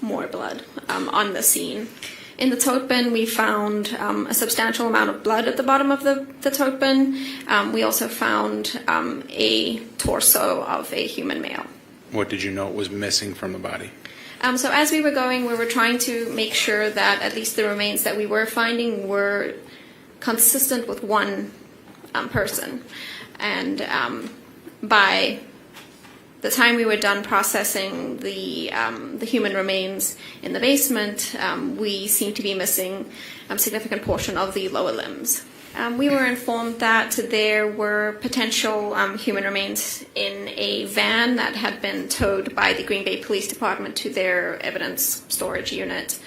Speaker 18: blood on the scene. In the tote bin, we found a substantial amount of blood at the bottom of the tote bin. We also found a torso of a human male.
Speaker 19: What did you know was missing from the body?
Speaker 18: So as we were going, we were trying to make sure that at least the remains that we were finding were consistent with one person. And by the time we were done processing the human remains in the basement, we seemed to be missing a significant portion of the lower limbs. We were informed that there were potential human remains in a van that had been towed by the Green Bay Police Department to their evidence storage unit.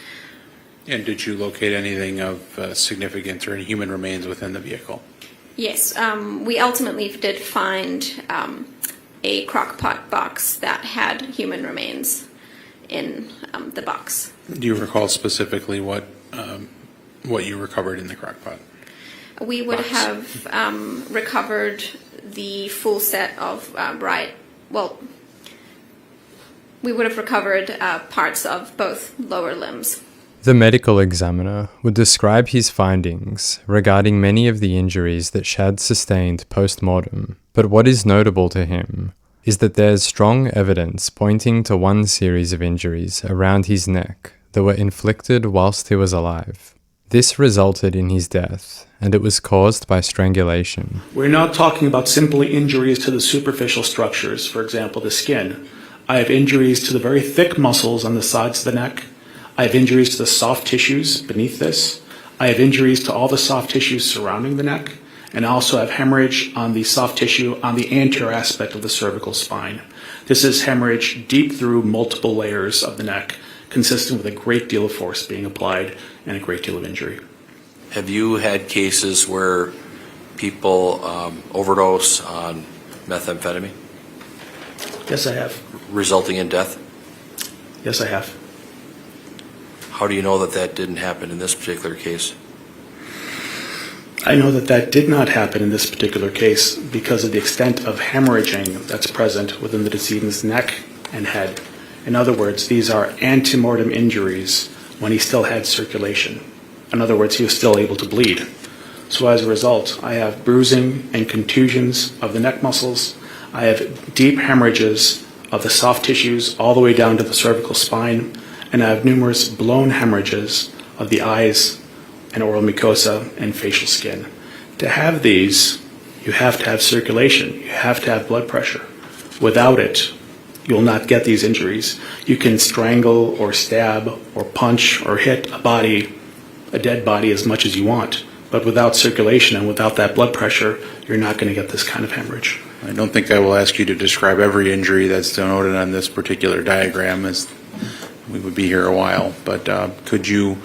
Speaker 19: And did you locate anything of significance or any human remains within the vehicle?
Speaker 18: Yes, we ultimately did find a crock-pot box that had human remains in the box.
Speaker 19: Do you recall specifically what you recovered in the crock-pot?
Speaker 18: We would have recovered the full set of we would have recovered parts of both lower limbs.
Speaker 1: The medical examiner would describe his findings regarding many of the injuries that Shad sustained post-mortem, but what is notable to him is that there's strong evidence pointing to one series of injuries around his neck that were inflicted whilst he was alive. This resulted in his death, and it was caused by strangulation.
Speaker 13: We're not talking about simply injuries to the superficial structures, for example, the skin. I have injuries to the very thick muscles on the sides of the neck. I have injuries to the soft tissues beneath this. I have injuries to all the soft tissues surrounding the neck, and I also have hemorrhage on the soft tissue on the anterior aspect of the cervical spine. This is hemorrhage deep through multiple layers of the neck, consistent with a great deal of force being applied and a great deal of injury.
Speaker 3: Have you had cases where people overdose on methamphetamine?
Speaker 13: Yes, I have.
Speaker 3: Resulting in death?
Speaker 13: Yes, I have.
Speaker 3: How do you know that that didn't happen in this particular case?
Speaker 13: I know that that did not happen in this particular case because of the extent of hemorrhaging that's present within the decedent's neck and head. In other words, these are antemortem injuries when he still had circulation. In other words, he was still able to bleed. So as a result, I have bruising and contusions of the neck muscles. I have deep hemorrhages of the soft tissues all the way down to the cervical spine. And I have numerous blown hemorrhages of the eyes and oral mucosa and facial skin. To have these, you have to have circulation. You have to have blood pressure. Without it, you'll not get these injuries. You can strangle or stab or punch or hit a dead body as much as you want. But without circulation and without that blood pressure, you're not going to get this kind of hemorrhage.
Speaker 19: I don't think I will ask you to describe every injury that's denoted on this particular diagram, as we would be here a while, but could you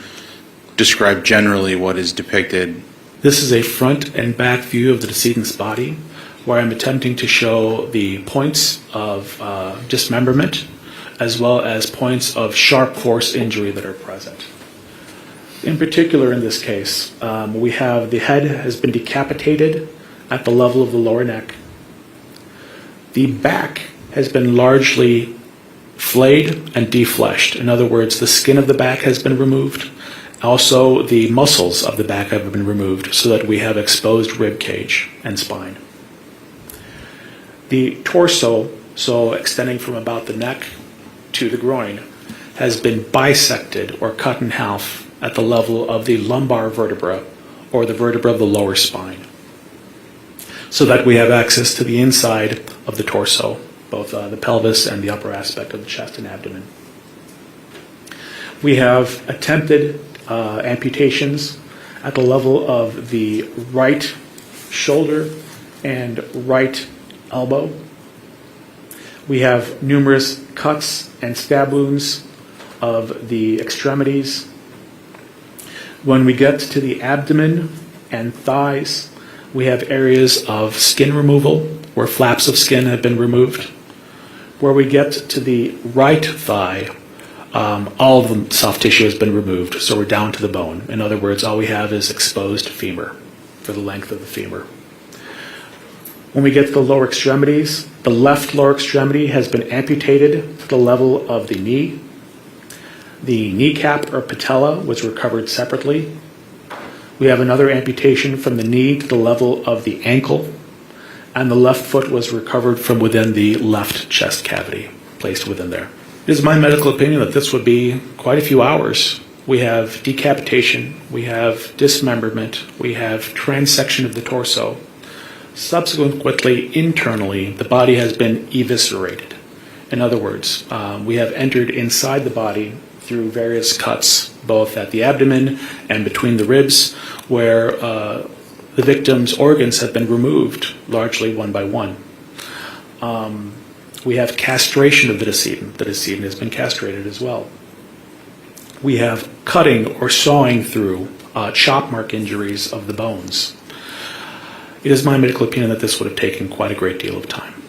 Speaker 19: describe generally what is depicted?
Speaker 13: This is a front and back view of the decedent's body, where I'm attempting to show the points of dismemberment, as well as points of sharp force injury that are present. In particular, in this case, we have the head has been decapitated at the level of the lower neck. The back has been largely flayed and defleshed. In other words, the skin of the back has been removed. Also, the muscles of the back have been removed so that we have exposed rib cage and spine. The torso, so extending from about the neck to the groin, has been bisected or cut in half at the level of the lumbar vertebra or the vertebra of the lower spine, so that we have access to the inside of the torso, both the pelvis and the upper aspect of the chest and abdomen. We have attempted amputations at the level of the right shoulder and right elbow. We have numerous cuts and stab wounds of the extremities. When we get to the abdomen and thighs, we have areas of skin removal where flaps of skin have been removed. Where we get to the right thigh, all of the soft tissue has been removed, so we're down to the bone. In other words, all we have is exposed femur for the length of the femur. When we get to the lower extremities, the left lower extremity has been amputated to the level of the knee. The kneecap or patella was recovered separately. We have another amputation from the knee to the level of the ankle, and the left foot was recovered from within the left chest cavity, placed within there. It is my medical opinion that this would be quite a few hours. We have decapitation, we have dismemberment, we have transection of the torso. Subsequently, internally, the body has been eviscerated. In other words, we have entered inside the body through various cuts, both at the abdomen and between the ribs, where the victim's organs have been removed, largely one by one. We have castration of the decedent. The decedent has been castrated as well. We have cutting or sawing through chop mark injuries of the bones. It is my medical opinion that this would have taken quite a great deal of time.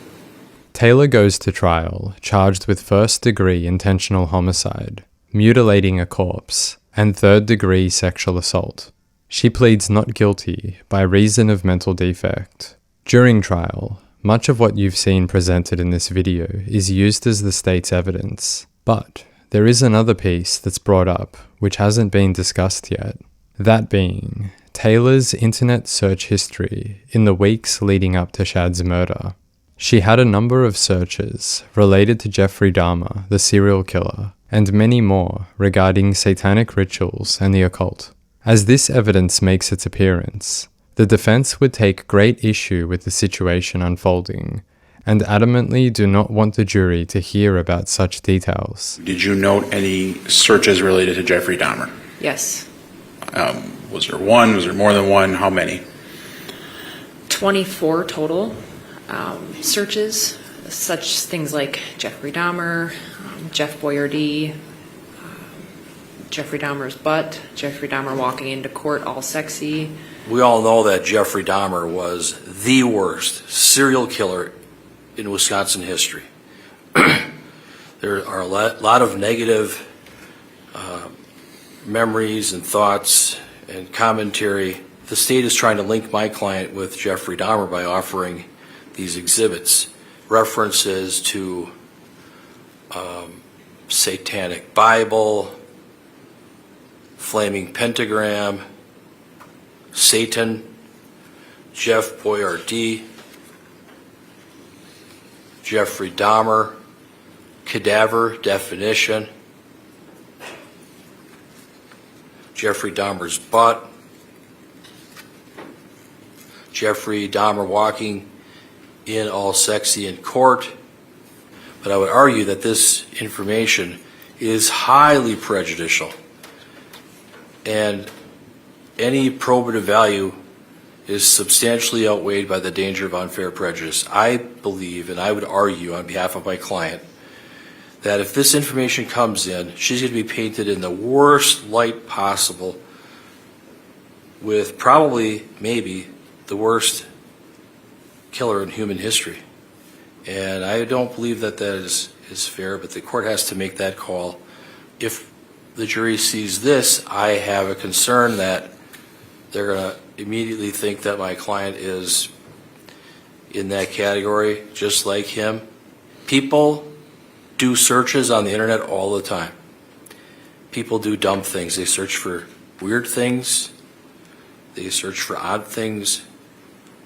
Speaker 1: Taylor goes to trial, charged with first-degree intentional homicide, mutilating a corpse, and third-degree sexual assault. She pleads not guilty by reason of mental defect. During trial, much of what you've seen presented in this video is used as the state's evidence, but there is another piece that's brought up which hasn't been discussed yet, that being Taylor's internet search history in the weeks leading up to Shad's murder. She had a number of searches related to Jeffrey Dahmer, the serial killer, and many more regarding satanic rituals and the occult. As this evidence makes its appearance, the defense would take great issue with the situation unfolding and adamantly do not want the jury to hear about such details.
Speaker 19: Did you note any searches related to Jeffrey Dahmer?
Speaker 20: Yes.
Speaker 19: Was there one? Was there more than one? How many?
Speaker 20: 24 total searches, such things like Jeffrey Dahmer, Jeff Boyardee, Jeffrey Dahmer's butt, Jeffrey Dahmer walking into court all sexy.
Speaker 3: We all know that Jeffrey Dahmer was the worst serial killer in Wisconsin history. There are a lot of negative memories and thoughts and commentary. The state is trying to link my client with Jeffrey Dahmer by offering these exhibits, references to satanic Bible, flaming pentagram, Satan, Jeff Boyardee, Jeffrey Dahmer, cadaver definition, Jeffrey Dahmer's butt, Jeffrey Dahmer walking in all sexy in court. But I would argue that this information is highly prejudicial, and any probative value is substantially outweighed by the danger of unfair prejudice. I believe, and I would argue on behalf of my client, that if this information comes in, she's going to be painted in the worst light possible with probably, maybe, the worst killer in human history. And I don't believe that that is fair, but the court has to make that call. If the jury sees this, I have a concern that they're going to immediately think that my client is in that category, just like him. People do searches on the internet all the time. People do dumb things. They search for weird things. They search for odd things.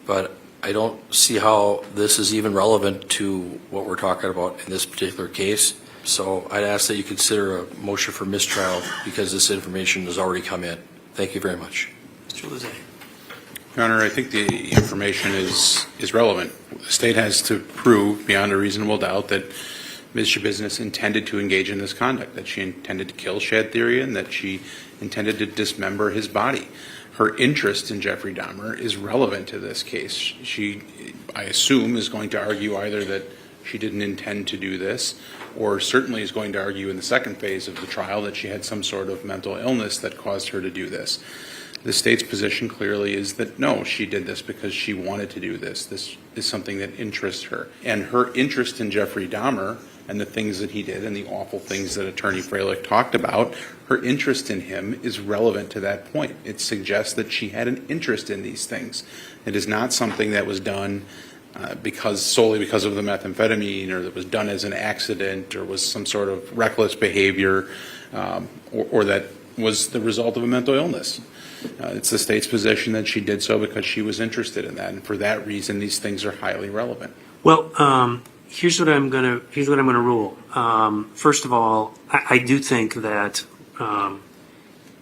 Speaker 3: But I don't see how this is even relevant to what we're talking about in this particular case. So I'd ask that you consider a motion for mistrial because this information has already come in. Thank you very much. Mr. Lizzie.
Speaker 19: Your Honor, I think the information is relevant. The state has to prove beyond a reasonable doubt that Ms. Schabusiness intended to engage in this conduct, that she intended to kill Shad Thyrion, that she intended to dismember his body. Her interest in Jeffrey Dahmer is relevant to this case. She, I assume, is going to argue either that she didn't intend to do this, or certainly is going to argue in the second phase of the trial that she had some sort of mental illness that caused her to do this. The state's position clearly is that no, she did this because she wanted to do this. This is something that interests her. And her interest in Jeffrey Dahmer and the things that he did and the awful things that Attorney Freilich talked about, her interest in him is relevant to that point. It suggests that she had an interest in these things. It is not something that was done solely because of the methamphetamine, or that was done as an accident, or was some sort of reckless behavior, or that was the result of a mental illness. It's the state's position that she did so because she was interested in that, and for that reason, these things are highly relevant.
Speaker 21: Well, here's what I'm gonna rule. First of all, I do think that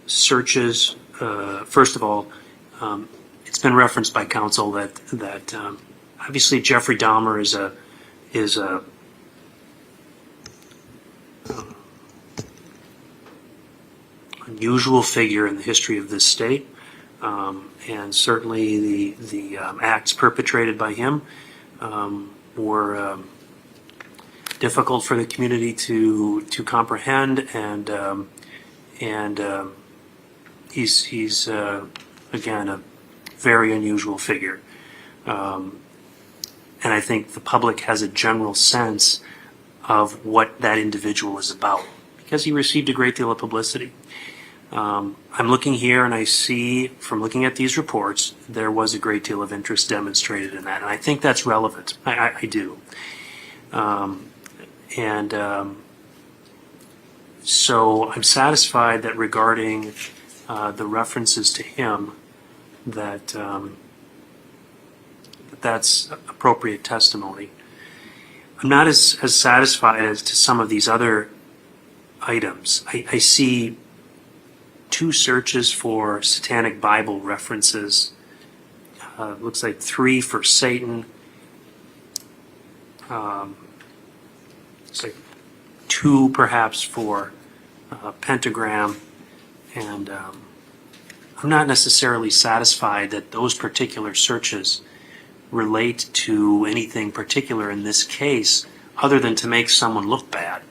Speaker 21: searches. First of all, it's been referenced by counsel that obviously Jeffrey Dahmer is a unusual figure in the history of this state, and certainly the acts perpetrated by him were difficult for the community to comprehend, and he's again a very unusual figure, and I think the public has a general sense of what that individual is about because he received a great deal of publicity. I'm looking here and I see, from looking at these reports, there was a great deal of interest demonstrated in that. And I think that's relevant. I do. So I'm satisfied that regarding the references to him, that that's appropriate testimony. I'm not as satisfied as to some of these other items. I see 2 searches for Satanic Bible references. Looks like 3 for Satan. Looks like 2 perhaps for pentagram, and I'm not necessarily satisfied that those particular searches relate to anything particular in this case other than to make someone look bad.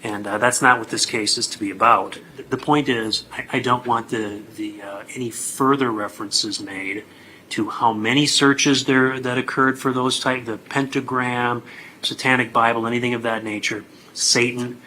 Speaker 21: And that's not what this case is to be about. The point is, I don't want any further references made to how many searches there that occurred for those type, the pentagram, Satanic Bible, anything of that nature, Satan.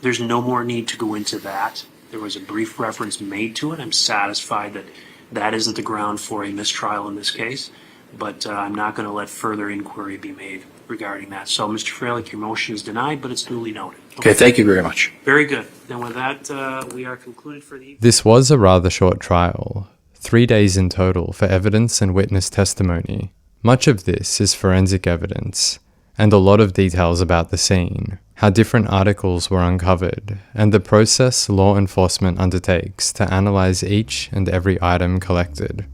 Speaker 21: There's no more need to go into that. There was a brief reference made to it. I'm satisfied that that isn't the ground for a mistrial in this case, but I'm not going to let further inquiry be made regarding that. So, Mr. Freilich, your motion is denied, but it's duly noted.
Speaker 3: Okay, thank you very much.
Speaker 21: Very good. Then with that, we are concluded for the evening.
Speaker 1: This was a rather short trial, 3 days in total for evidence and witness testimony. Much of this is forensic evidence, and a lot of details about the scene, how different articles were uncovered, and the process law enforcement undertakes to analyze each and every item collected.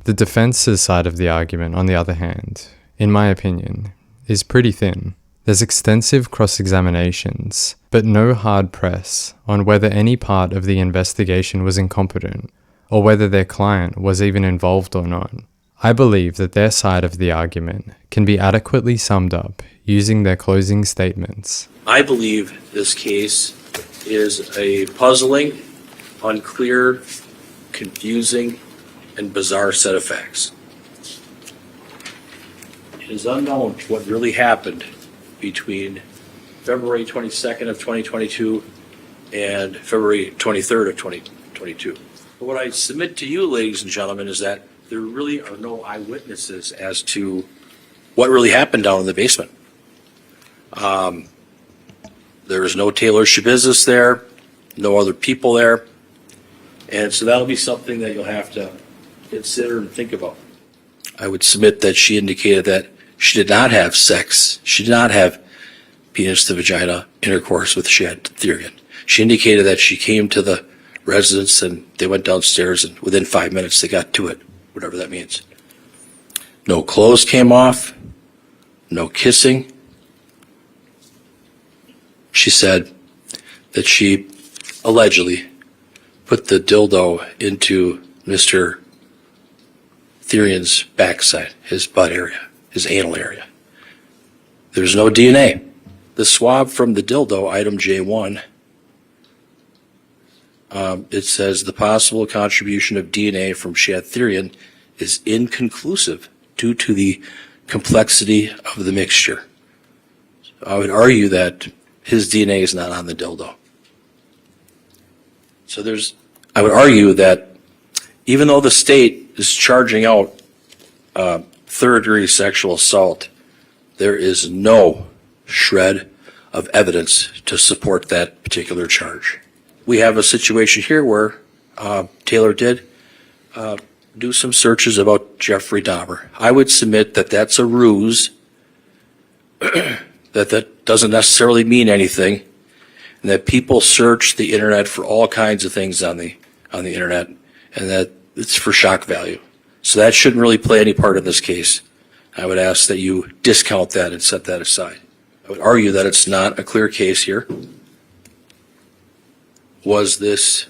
Speaker 1: The defense's side of the argument, on the other hand, in my opinion, is pretty thin. There's extensive cross-examinations, but no hard press on whether any part of the investigation was incompetent, or whether their client was even involved or not. I believe that their side of the argument can be adequately summed up using their closing statements.
Speaker 3: I believe this case is a puzzling, unclear, confusing, and bizarre set of facts. It is unknown what really happened between February 22nd of 2022 and February 23rd of 2022. But what I submit to you, ladies and gentlemen, is that there really are no eyewitnesses as to what really happened down in the basement. There is no Taylor Schabusiness there, no other people there, and so that'll be something that you'll have to consider and think about. I would submit that she indicated that she did not have sex. She did not have penis to vagina intercourse with Shad and Thyrion. She indicated that she came to the residence and they went downstairs, and within 5 minutes they got to it, whatever that means. No clothes came off, no kissing. She said that she allegedly put the dildo into Mr. Thyrion's backside, his butt area, his anal area. There's no DNA. The swab from the dildo, item J1, it says the possible contribution of DNA from Shad Thyrion is inconclusive due to the complexity of the mixture. I would argue that his DNA is not on the dildo. So I would argue that even though the state is charging out third-degree sexual assault, there is no shred of evidence to support that particular charge. We have a situation here where Taylor did do some searches about Jeffrey Dahmer. I would submit that that's a ruse, that doesn't necessarily mean anything, and that people search the internet for all kinds of things on the internet, and that it's for shock value. So that shouldn't really play any part in this case. I would ask that you discount that and set that aside. I would argue that it's not a clear case here. Was this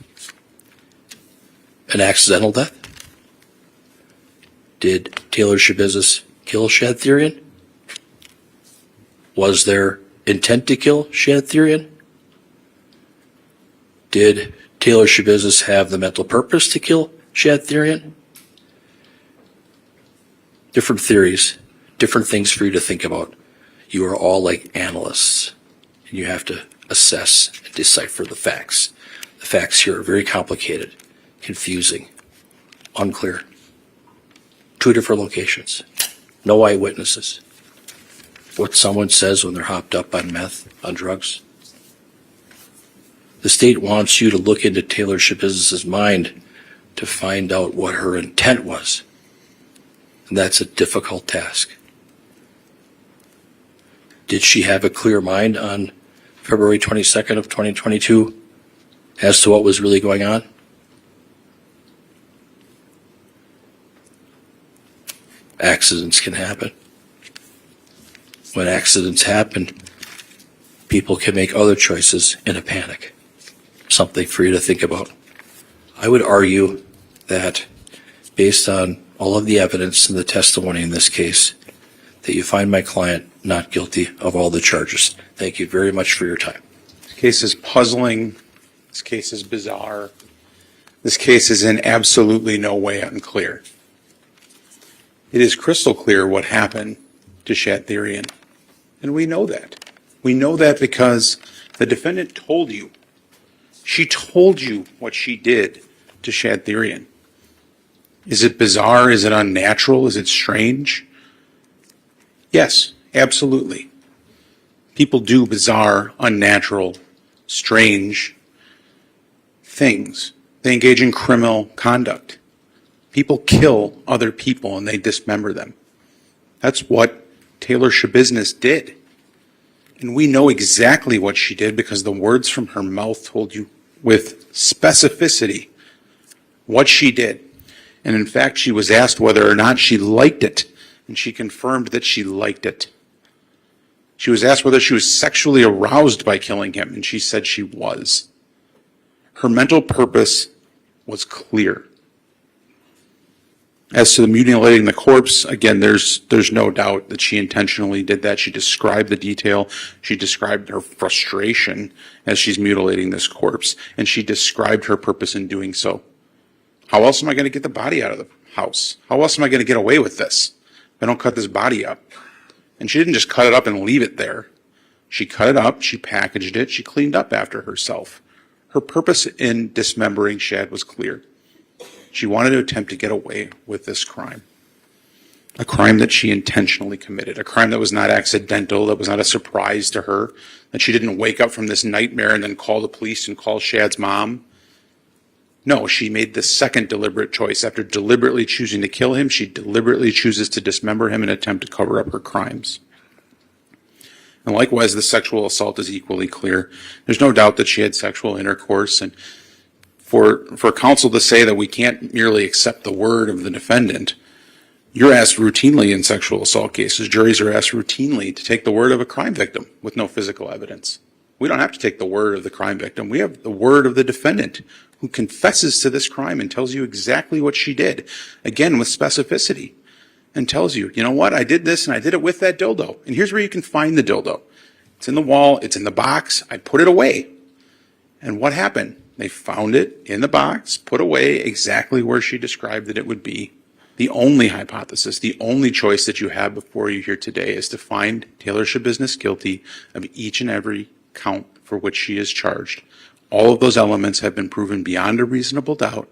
Speaker 3: an accidental death? Did Taylor Schabusiness kill Shad Thyrion? Was there intent to kill Shad Thyrion? Did Taylor Schabusiness have the mental purpose to kill Shad Thyrion? Different theories, different things for you to think about. You are all like analysts, and you have to assess and decipher the facts. The facts here are very complicated, confusing, unclear. 2 different locations, no eyewitnesses. What someone says when they're hopped up on meth, on drugs. The state wants you to look into Taylor Schabusiness's mind to find out what her intent was. And that's a difficult task. Did she have a clear mind on February 22nd of 2022 as to what was really going on? Accidents can happen. When accidents happen, people can make other choices in a panic. Something for you to think about. I would argue that based on all of the evidence and the testimony in this case, that you find my client not guilty of all the charges. Thank you very much for your time.
Speaker 19: This case is puzzling. This case is bizarre. This case is in absolutely no way unclear. It is crystal clear what happened to Shad Thyrion. And we know that. We know that because the defendant told you. She told you what she did to Shad Thyrion. Is it bizarre? Is it unnatural? Is it strange? Yes, absolutely. People do bizarre, unnatural, strange things. They engage in criminal conduct. People kill other people and they dismember them. That's what Taylor Schabusiness did. And we know exactly what she did because the words from her mouth told you with specificity what she did. And in fact, she was asked whether or not she liked it, and she confirmed that she liked it. She was asked whether she was sexually aroused by killing him, and she said she was. Her mental purpose was clear. As to the mutilating the corpse, again, there's no doubt that she intentionally did that. She described the detail. She described her frustration as she's mutilating this corpse, and she described her purpose in doing so. How else am I going to get the body out of the house? How else am I going to get away with this if I don't cut this body up? And she didn't just cut it up and leave it there. She cut it up, she packaged it, she cleaned up after herself. Her purpose in dismembering Shad was clear. She wanted to attempt to get away with this crime. A crime that she intentionally committed. A crime that was not accidental, that was not a surprise to her. That she didn't wake up from this nightmare and then call the police and call Shad's mom. No, she made the second deliberate choice. After deliberately choosing to kill him, she deliberately chooses to dismember him and attempt to cover up her crimes. And likewise, the sexual assault is equally clear. There's no doubt that she had sexual intercourse, and for counsel to say that we can't merely accept the word of the defendant, you're asked routinely in sexual assault cases, juries are asked routinely to take the word of a crime victim with no physical evidence. We don't have to take the word of the crime victim. We have the word of the defendant who confesses to this crime and tells you exactly what she did, again with specificity, and tells you, you know what, I did this and I did it with that dildo. And here's where you can find the dildo. It's in the wall, it's in the box, I put it away. And what happened? They found it in the box, put away exactly where she described that it would be. The only hypothesis, the only choice that you have before you here today is to find Taylor Schabusiness guilty of each and every count for which she is charged. All of those elements have been proven beyond a reasonable doubt,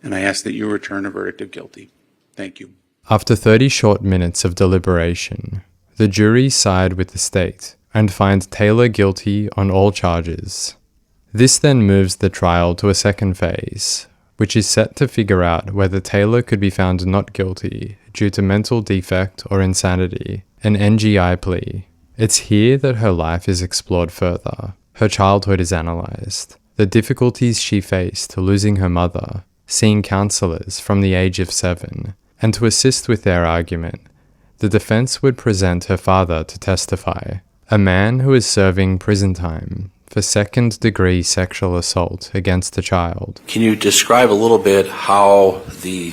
Speaker 19: and I ask that you return a verdict of guilty. Thank you.
Speaker 1: After 30 short minutes of deliberation, the jury side with the state and finds Taylor guilty on all charges. This then moves the trial to a second phase, which is set to figure out whether Taylor could be found not guilty due to mental defect or insanity, an NGI plea. It's here that her life is explored further. Her childhood is analysed, the difficulties she faced losing her mother, seeing counsellors from the age of 7, and to assist with their argument, the defence would present her father to testify, a man who is serving prison time for second-degree sexual assault against a child.
Speaker 3: Can you describe a little bit how the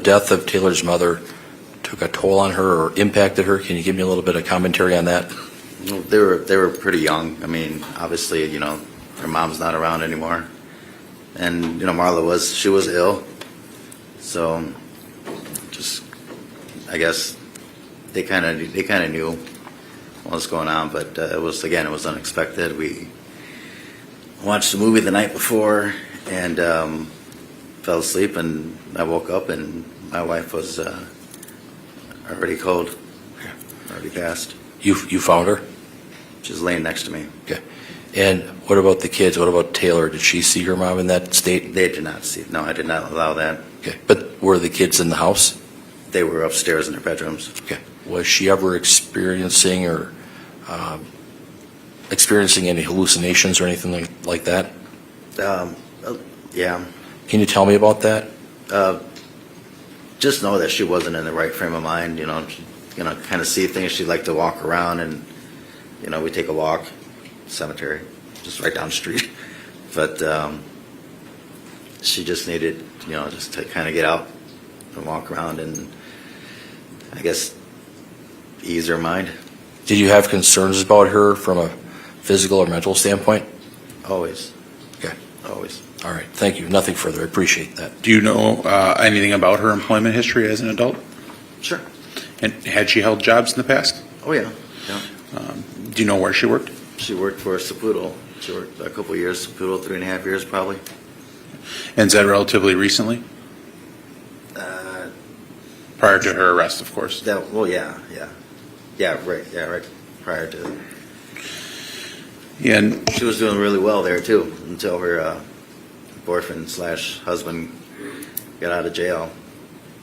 Speaker 3: death of Taylor's mother took a toll on her or impacted her? Can you give me a little bit of commentary on that?
Speaker 2: They were pretty young. I mean, obviously, her mom's not around anymore, and Marla was ill, so just I guess they kind of knew what was going on, but it was unexpected. We watched the movie the night before and fell asleep, and I woke up and my wife was already cold, already passed.
Speaker 3: You found her?
Speaker 2: She's laying next to me.
Speaker 3: Okay. And what about the kids? What about Taylor? Did she see her mom in that state?
Speaker 2: They did not see. No, I did not allow that.
Speaker 3: Okay. But were the kids in the house?
Speaker 2: They were upstairs in their bedrooms.
Speaker 3: Okay. Was she ever experiencing any hallucinations or anything like that?
Speaker 2: Yeah.
Speaker 3: Can you tell me about that?
Speaker 2: Just know that she wasn't in the right frame of mind. Kind of see things. She'd like to walk around, and we take a walk, cemetery, just right down the street. But she just needed, just to kind of get out and walk around, and I guess ease her mind.
Speaker 3: Did you have concerns about her from a physical or mental standpoint?
Speaker 2: Always.
Speaker 3: Okay.
Speaker 2: Always.
Speaker 3: All right. Thank you. Nothing further. I appreciate that.
Speaker 19: Do you know anything about her employment history as an adult?
Speaker 2: Sure.
Speaker 19: And had she held jobs in the past?
Speaker 2: Oh, yeah.
Speaker 19: Do you know where she worked?
Speaker 2: She worked for Saputo. She worked a couple of years, Saputo, 3.5 years probably.
Speaker 19: And is that relatively recently? Prior to her arrest, of course.
Speaker 2: Yeah, right. Prior to.
Speaker 19: Yeah, and
Speaker 2: she was doing really well there too until her boyfriend/husband got out of jail.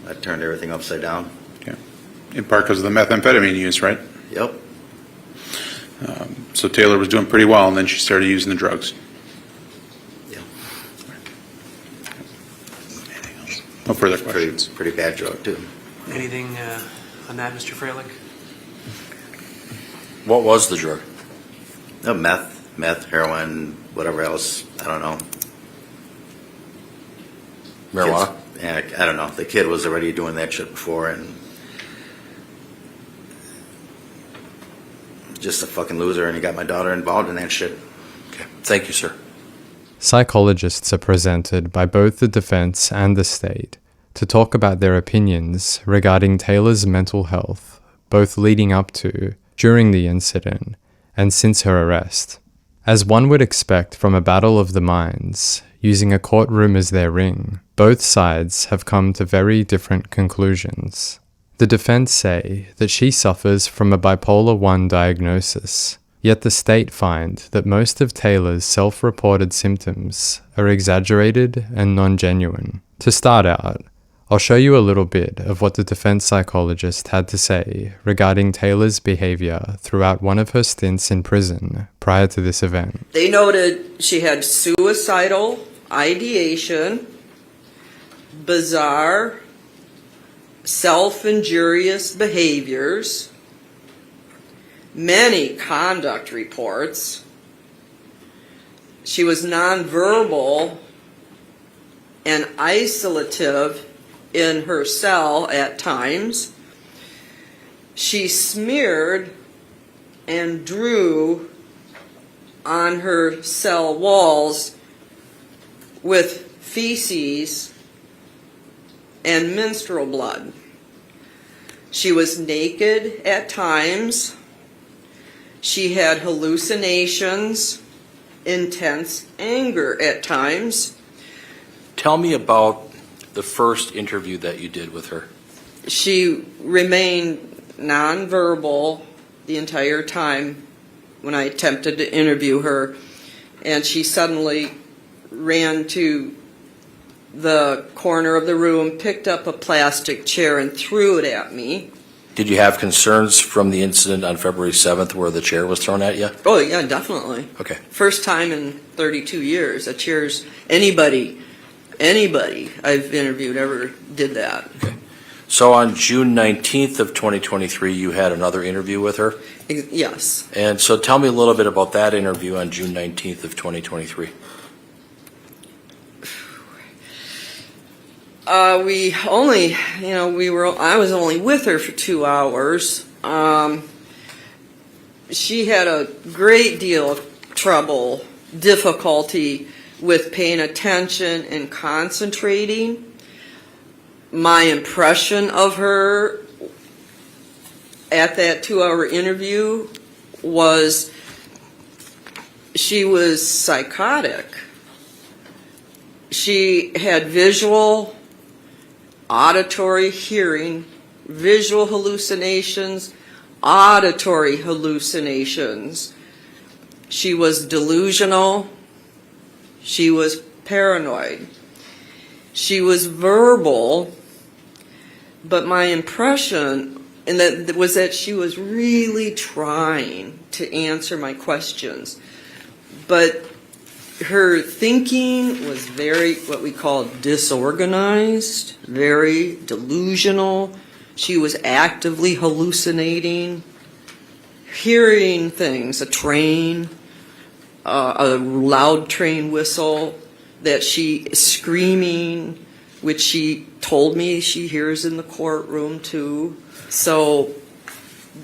Speaker 2: I turned everything upside down.
Speaker 19: Okay. In part because of the methamphetamine use, right?
Speaker 2: Yep.
Speaker 19: So Taylor was doing pretty well, and then she started using the drugs.
Speaker 2: Yeah.
Speaker 19: No further questions.
Speaker 2: Pretty bad drug too.
Speaker 21: Anything on that, Mr. Freilich?
Speaker 3: What was the drug?
Speaker 2: Meth, heroin, whatever else. I don't know.
Speaker 3: Marijuana?
Speaker 2: I don't know. The kid was already doing that shit before, and just a fucking loser, and he got my daughter involved in that shit.
Speaker 3: Okay. Thank you, sir.
Speaker 1: Psychologists are presented by both the defense and the state to talk about their opinions regarding Taylor's mental health, both leading up to, during the incident, and since her arrest. As one would expect from a battle of the minds, using a courtroom as their ring, both sides have come to very different conclusions. The defense say that she suffers from a bipolar 1 diagnosis, yet the state find that most of Taylor's self-reported symptoms are exaggerated and non-genuine. To start out, I'll show you a little bit of what the defense psychologist had to say regarding Taylor's behavior throughout one of her stints in prison prior to this event.
Speaker 7: They noted she had suicidal ideation, bizarre, self-injurious behaviors, many conduct reports. She was nonverbal and isolative in her cell at times. She smeared and drew on her cell walls with feces and menstrual blood. She was naked at times. She had hallucinations, intense anger at times.
Speaker 3: Tell me about the first interview that you did with her.
Speaker 7: She remained nonverbal the entire time when I attempted to interview her, and she suddenly ran to the corner of the room, picked up a plastic chair, and threw it at me.
Speaker 3: Did you have concerns from the incident on February 7th where the chair was thrown at you?
Speaker 7: Oh, yeah, definitely.
Speaker 3: Okay.
Speaker 7: First time in 32 years a chair's anybody I've interviewed ever did that.
Speaker 3: Okay. So on June 19th of 2023, you had another interview with her?
Speaker 7: Yes.
Speaker 3: And so tell me a little bit about that interview on June 19th of 2023.
Speaker 7: I was only with her for 2 hours. She had a great deal of trouble, difficulty with paying attention and concentrating. My impression of her at that 2-hour interview was she was psychotic. She had visual, auditory, hearing, visual hallucinations, auditory hallucinations. She was delusional. She was paranoid. She was verbal, but my impression was that she was really trying to answer my questions. But her thinking was very, what we call disorganized, very delusional. She was actively hallucinating, hearing things, a train, a loud train whistle, that she screaming, which she told me she hears in the courtroom too. So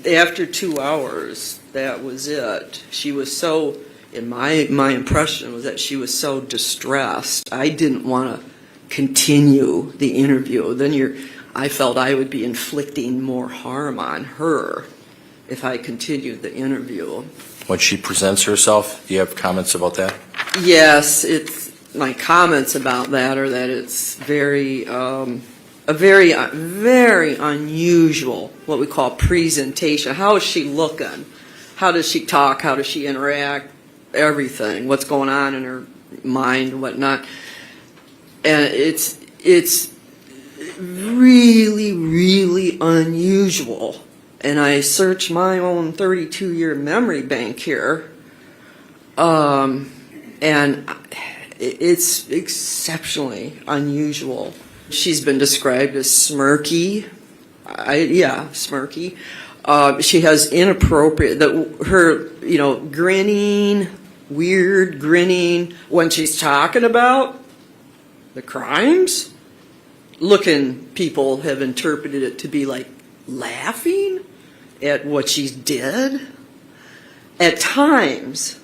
Speaker 7: after 2 hours, that was it. She was so, in my impression was that she was so distressed. I didn't want to continue the interview. Then I felt I would be inflicting more harm on her if I continued the interview.
Speaker 3: When she presents herself, do you have comments about that?
Speaker 7: Yes, my comments about that are that it's very unusual, what we call presentation. How is she looking? How does she talk? How does she interact? Everything. What's going on in her mind and whatnot. And it's really, really unusual. And I searched my own 32-year memory bank here, and it's exceptionally unusual. She's been described as smirky. Smirky. She has inappropriate, her grinning, weird grinning when she's talking about the crimes. People have interpreted it to be like laughing at what she did. At times,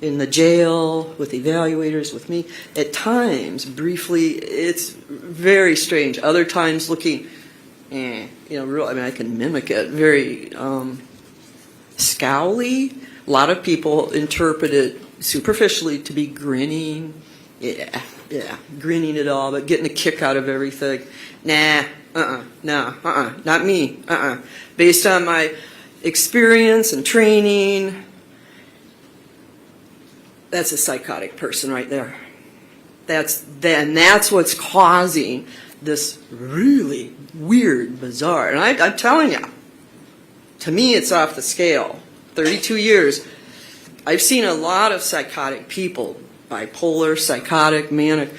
Speaker 7: in the jail, with evaluators, with me, at times, briefly, it's very strange. Other times looking, I can mimic it, very scowly. A lot of people interpret it superficially to be grinning. Grinning at all, but getting a kick out of everything. Not me. Based on my experience and training, that's a psychotic person right there. That's what's causing this really weird, bizarre. And I'm telling you, to me, it's off the scale. 32 years, I've seen a lot of psychotic people, bipolar, psychotic, manic,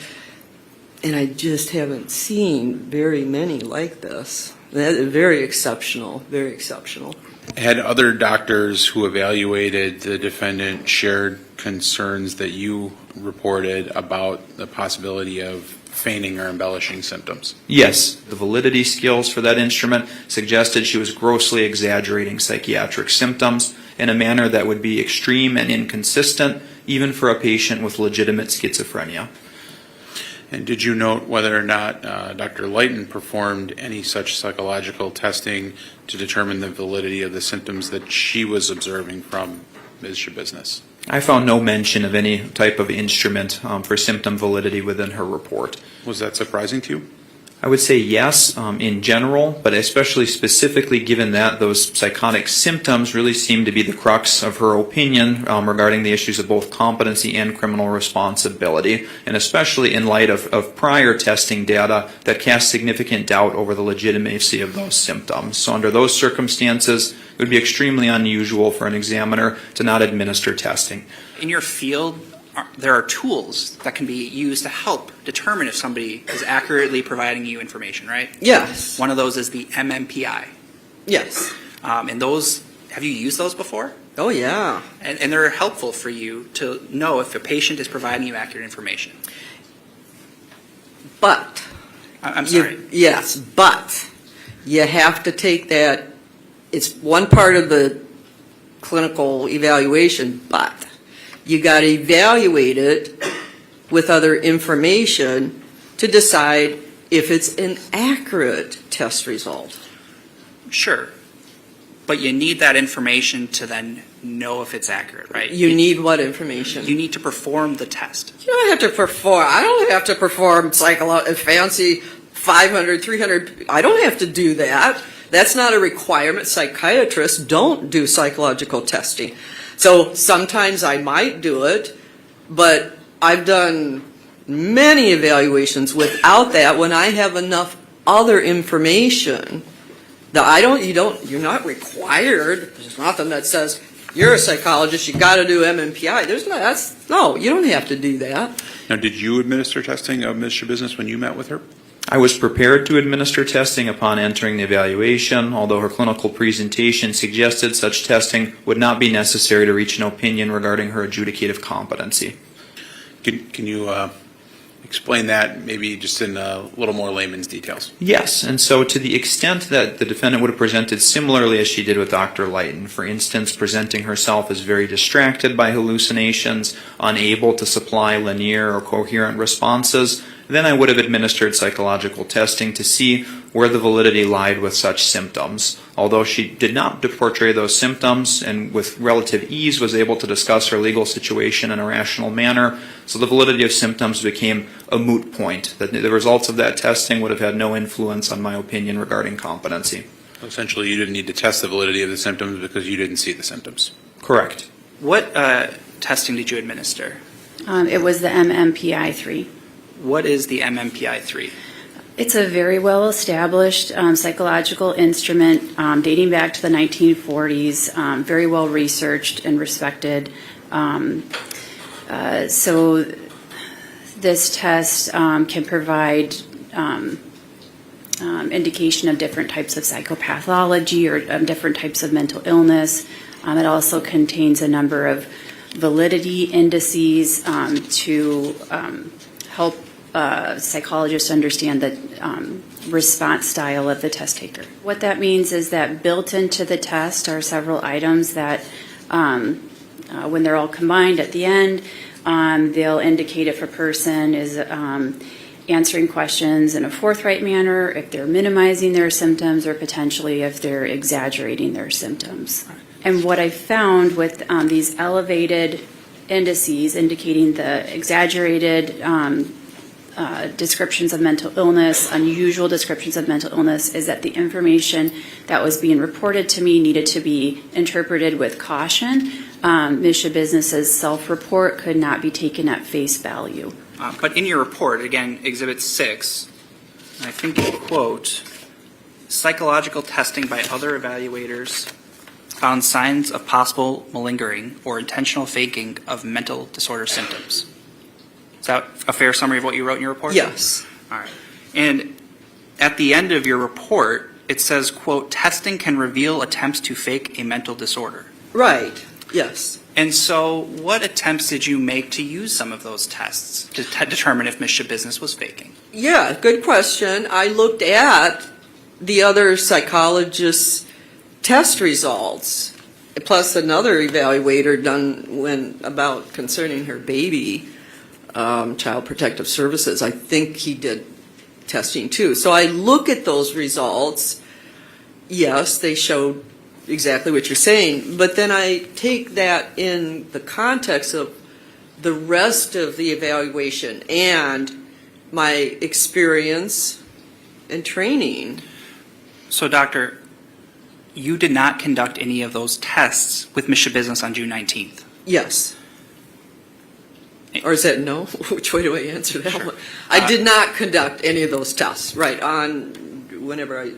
Speaker 7: and I just haven't seen very many like this. Very exceptional, very exceptional.
Speaker 19: Had other doctors who evaluated the defendant shared concerns that you reported about the possibility of feigning or embellishing symptoms?
Speaker 6: Yes, the validity skills for that instrument suggested she was grossly exaggerating psychiatric symptoms in a manner that would be extreme and inconsistent, even for a patient with legitimate schizophrenia.
Speaker 19: And did you note whether or not Dr. Lighton performed any such psychological testing to determine the validity of the symptoms that she was observing from Ms. Schabusiness?
Speaker 6: I found no mention of any type of instrument for symptom validity within her report.
Speaker 19: Was that surprising to you?
Speaker 6: I would say yes, in general, but especially specifically given that those psychotic symptoms really seem to be the crux of her opinion regarding the issues of both competency and criminal responsibility, and especially in light of prior testing data that cast significant doubt over the legitimacy of those symptoms. So under those circumstances, it would be extremely unusual for an examiner to not administer testing.
Speaker 4: In your field, there are tools that can be used to help determine if somebody is accurately providing you information, right?
Speaker 7: Yes.
Speaker 4: One of those is the MMPI.
Speaker 7: Yes.
Speaker 4: And those, have you used those before?
Speaker 7: Oh, yeah.
Speaker 4: And they're helpful for you to know if a patient is providing you accurate information.
Speaker 7: But.
Speaker 4: I'm sorry.
Speaker 7: Yes, but you have to take that. It's one part of the clinical evaluation, but you got to evaluate it with other information to decide if it's an accurate test result.
Speaker 4: Sure. But you need that information to then know if it's accurate, right?
Speaker 7: You need what information?
Speaker 4: You need to perform the test.
Speaker 7: You don't have to perform. I don't have to perform fancy 500, 300. I don't have to do that. That's not a requirement. Psychiatrists don't do psychological testing. So sometimes I might do it, but I've done many evaluations without that when I have enough other information that you're not required. There's nothing that says you're a psychologist, you got to do MMPI. No, you don't have to do that.
Speaker 19: Now, did you administer testing of Ms. Schabusiness when you met with her?
Speaker 6: I was prepared to administer testing upon entering the evaluation, although her clinical presentation suggested such testing would not be necessary to reach an opinion regarding her adjudicative competency.
Speaker 19: Can you explain that maybe just in a little more layman's details?
Speaker 6: Yes, and so to the extent that the defendant would have presented similarly as she did with Dr. Lighton, for instance, presenting herself as very distracted by hallucinations, unable to supply linear or coherent responses, then I would have administered psychological testing to see where the validity lied with such symptoms. Although she did not portray those symptoms and with relative ease was able to discuss her legal situation in a rational manner, so the validity of symptoms became a moot point. The results of that testing would have had no influence on my opinion regarding competency.
Speaker 19: Essentially, you didn't need to test the validity of the symptoms because you didn't see the symptoms.
Speaker 6: Correct.
Speaker 4: What testing did you administer?
Speaker 9: It was the MMPI-3.
Speaker 4: What is the MMPI-3?
Speaker 9: It's a very well-established psychological instrument dating back to the 1940s, very well researched and respected. So this test can provide indication of different types of psychopathology or different types of mental illness. It also contains a number of validity indices to help psychologists understand the response style of the test taker. What that means is that built into the test are several items that when they're all combined at the end, they'll indicate if a person is answering questions in a forthright manner, if they're minimizing their symptoms, or potentially if they're exaggerating their symptoms. And what I found with these elevated indices indicating the exaggerated descriptions of mental illness, unusual descriptions of mental illness, is that the information that was being reported to me needed to be interpreted with caution. Ms. Schabusiness's self-report could not be taken at face value.
Speaker 4: But in your report, again, Exhibit 6, I think you quote, psychological testing by other evaluators found signs of possible malingering or intentional faking of mental disorder symptoms. Is that a fair summary of what you wrote in your report?
Speaker 7: Yes.
Speaker 4: All right. And at the end of your report, it says, quote, testing can reveal attempts to fake a mental disorder.
Speaker 7: Right. Yes.
Speaker 4: And so what attempts did you make to use some of those tests to determine if Ms. Schabusiness was faking?
Speaker 7: Yeah, good question. I looked at the other psychologists' test results, plus another evaluator done concerning her baby, Child Protective Services. I think he did testing too. So I look at those results. Yes, they showed exactly what you're saying, but then I take that in the context of the rest of the evaluation and my experience and training.
Speaker 4: So, Doctor, you did not conduct any of those tests with Ms. Schabusiness on June 19th?
Speaker 7: Yes. Or is that no? Which way do I answer that one? I did not conduct any of those tests, right, on whenever I...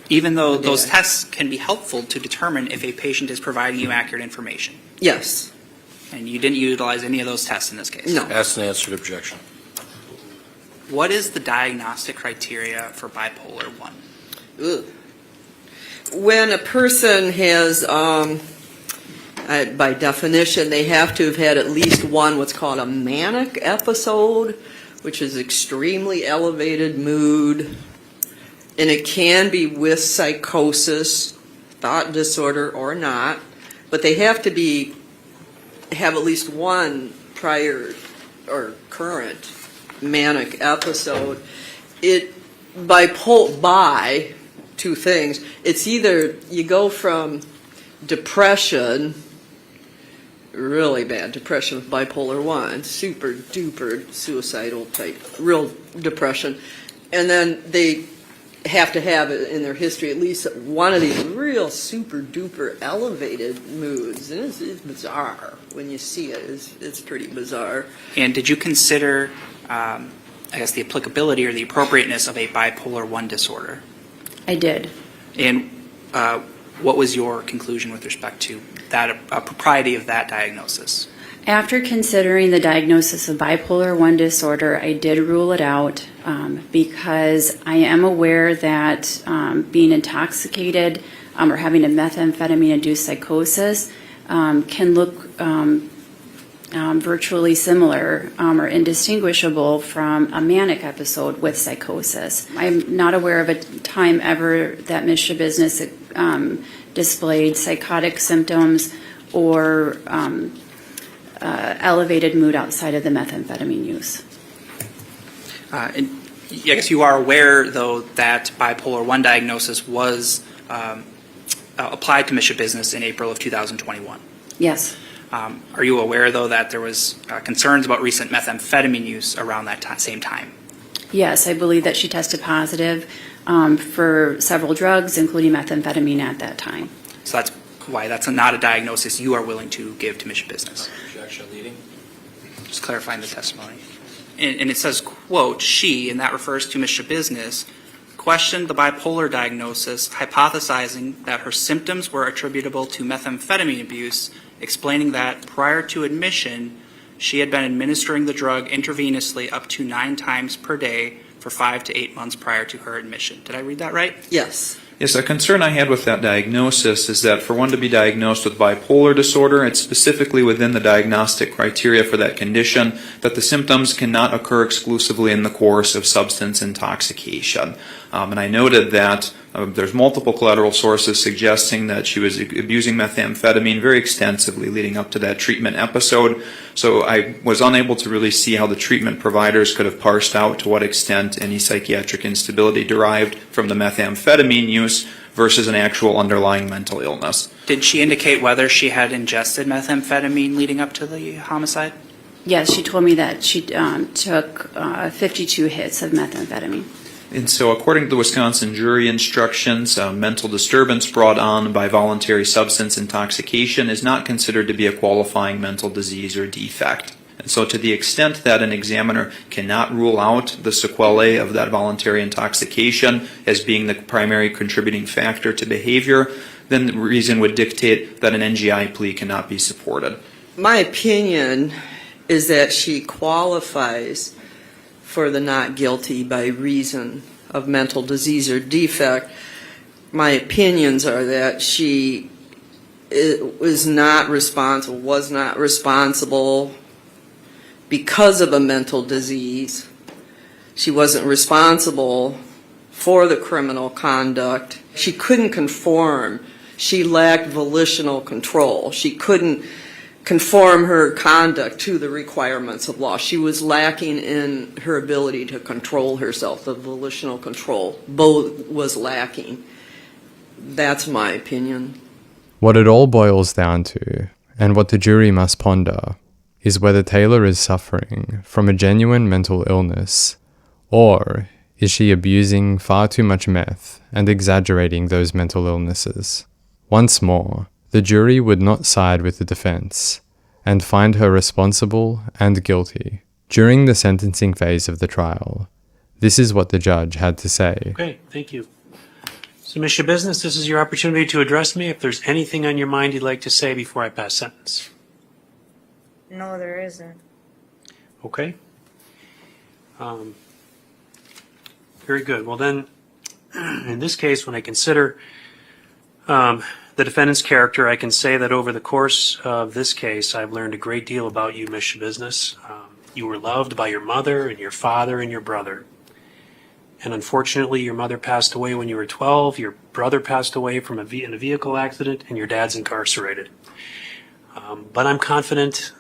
Speaker 4: Even though those tests can be helpful to determine if a patient is providing you accurate information?
Speaker 7: Yes.
Speaker 4: And you didn't utilize any of those tests in this case?
Speaker 7: No.
Speaker 3: Asked and answered objection.
Speaker 4: What is the diagnostic criteria for bipolar 1?
Speaker 7: Ugh. When a person has, by definition, they have to have had at least one what's called a manic episode, which is extremely elevated mood, and it can be with psychosis, thought disorder, or not, but they have to have at least one prior or current manic episode. By two things. It's either you go from depression, really bad depression with bipolar 1, super duper suicidal type, real depression, and then they have to have in their history at least one of these real super duper elevated moods. And it's bizarre when you see it. It's pretty bizarre.
Speaker 4: And did you consider, I guess, the applicability or the appropriateness of a bipolar 1 disorder?
Speaker 9: I did.
Speaker 4: And what was your conclusion with respect to that propriety of that diagnosis?
Speaker 9: After considering the diagnosis of bipolar 1 disorder, I did rule it out because I am aware that being intoxicated or having a methamphetamine-induced psychosis can look virtually similar or indistinguishable from a manic episode with psychosis. I'm not aware of a time ever that Ms. Schabusiness displayed psychotic symptoms or elevated mood outside of the methamphetamine use.
Speaker 4: And I guess you are aware, though, that bipolar 1 diagnosis was applied to Ms. Schabusiness in April of 2021.
Speaker 9: Yes.
Speaker 4: Are you aware, though, that there was concerns about recent methamphetamine use around that same time?
Speaker 9: Yes, I believe that she tested positive for several drugs, including methamphetamine at that time.
Speaker 4: So that's why that's not a diagnosis you are willing to give to Ms. Schabusiness.
Speaker 3: Objection leading.
Speaker 4: Just clarifying the testimony. And it says, quote, she, and that refers to Ms. Schabusiness, questioned the bipolar diagnosis, hypothesizing that her symptoms were attributable to methamphetamine abuse, explaining that prior to admission, she had been administering the drug intravenously up to 9 times per day for 5 to 8 months prior to her admission. Did I read that right?
Speaker 7: Yes.
Speaker 6: Yes, a concern I had with that diagnosis is that for one to be diagnosed with bipolar disorder, it's specifically within the diagnostic criteria for that condition that the symptoms cannot occur exclusively in the course of substance intoxication. And I noted that there's multiple collateral sources suggesting that she was abusing methamphetamine very extensively leading up to that treatment episode. So I was unable to really see how the treatment providers could have parsed out to what extent any psychiatric instability derived from the methamphetamine use versus an actual underlying mental illness.
Speaker 4: Did she indicate whether she had ingested methamphetamine leading up to the homicide?
Speaker 9: Yes, she told me that she took 52 hits of methamphetamine.
Speaker 6: And so according to the Wisconsin jury instructions, mental disturbance brought on by voluntary substance intoxication is not considered to be a qualifying mental disease or defect. And so to the extent that an examiner cannot rule out the sequelae of that voluntary intoxication as being the primary contributing factor to behavior, then the reason would dictate that an NGI plea cannot be supported.
Speaker 7: My opinion is that she qualifies for the not guilty by reason of mental disease or defect. My opinions are that she was not responsible because of a mental disease. She wasn't responsible for the criminal conduct. She couldn't conform. She lacked volitional control. She couldn't conform her conduct to the requirements of law. She was lacking in her ability to control herself. The volitional control both was lacking. That's my opinion.
Speaker 1: What it all boils down to, and what the jury must ponder, is whether Taylor is suffering from a genuine mental illness, or is she abusing far too much meth and exaggerating those mental illnesses. Once more, the jury would not side with the defense and find her responsible and guilty. During the sentencing phase of the trial, this is what the judge had to say.
Speaker 21: Okay, thank you. So, Ms. Schabusiness, this is your opportunity to address me if there's anything on your mind you'd like to say before I pass sentence.
Speaker 17: No, there isn't.
Speaker 21: Okay. Very good. Well then, in this case, when I consider the defendant's character, I can say that over the course of this case, I've learned a great deal about you, Ms. Schabusiness. You were loved by your mother and your father and your brother. And unfortunately, your mother passed away when you were 12, your brother passed away in a vehicle accident, and your dad's incarcerated. But I'm confident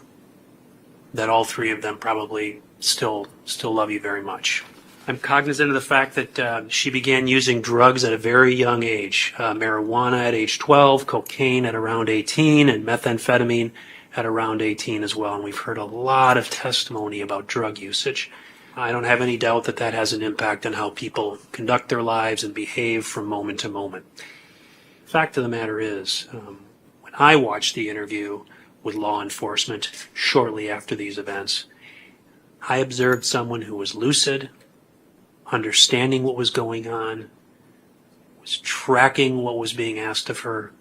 Speaker 21: that all three of them probably still love you very much. I'm cognizant of the fact that she began using drugs at a very young age. Marijuana at age 12, cocaine at around 18, and methamphetamine at around 18 as well. And we've heard a lot of testimony about drug usage. I don't have any doubt that that has an impact on how people conduct their lives and behave from moment to moment. Fact of the matter is, when I watched the interview with law enforcement shortly after these events, I observed someone who was lucid, understanding what was going on, was tracking what was being asked of her,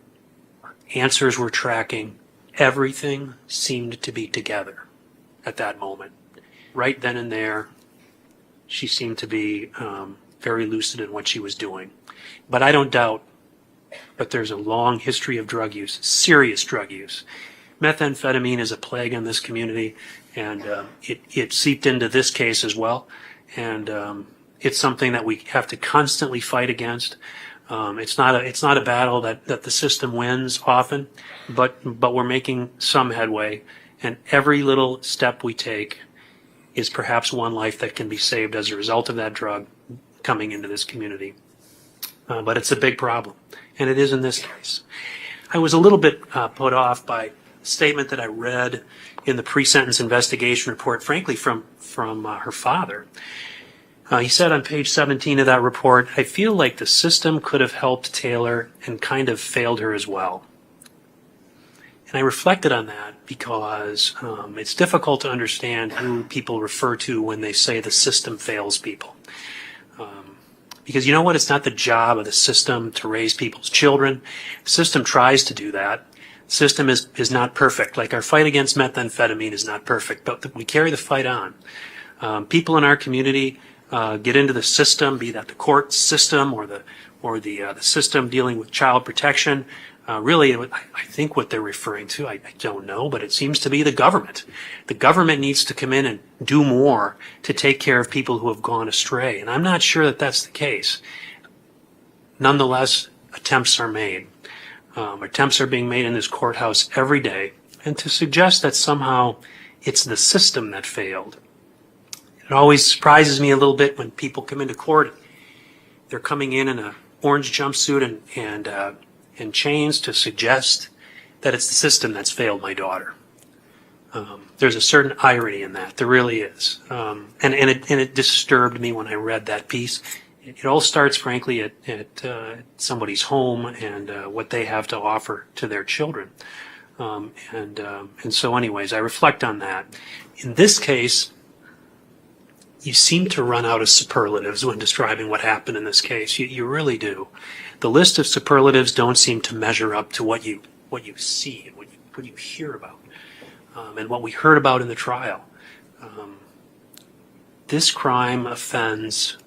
Speaker 21: answers were tracking, everything seemed to be together at that moment. Right then and there, she seemed to be very lucid in what she was doing. But I don't doubt that there's a long history of drug use, serious drug use. Methamphetamine is a plague in this community, and it seeped into this case as well. And it's something that we have to constantly fight against. It's not a battle that the system wins often, but we're making some headway. And every little step we take is perhaps one life that can be saved as a result of that drug coming into this community. But it's a big problem, and it is in this case. I was a little bit put off by a statement that I read in the pre-sentence investigation report, frankly, from her father. He said on page 17 of that report, "I feel like the system could have helped Taylor and kind of failed her as well." And I reflected on that because it's difficult to understand who people refer to when they say the system fails people. Because you know what? It's not the job of the system to raise people's children. The system tries to do that. The system is not perfect. Like our fight against methamphetamine is not perfect, but we carry the fight on. People in our community get into the system, be that the court system or the system dealing with child protection. Really, I think what they're referring to, I don't know, but it seems to be the government. The government needs to come in and do more to take care of people who have gone astray. And I'm not sure that that's the case. Nonetheless, attempts are made. Attempts are being made in this courthouse every day. And to suggest that somehow it's the system that failed. It always surprises me a little bit when people come into court. They're coming in an orange jumpsuit and chains to suggest that it's the system that's failed my daughter. There's a certain irony in that. There really is. And it disturbed me when I read that piece. It all starts, frankly, at somebody's home and what they have to offer to their children. And so anyways, I reflect on that. In this case, you seem to run out of superlatives when describing what happened in this case. You really do. The list of superlatives don't seem to measure up to what you see and what you hear about, and what we heard about in the trial. This crime offends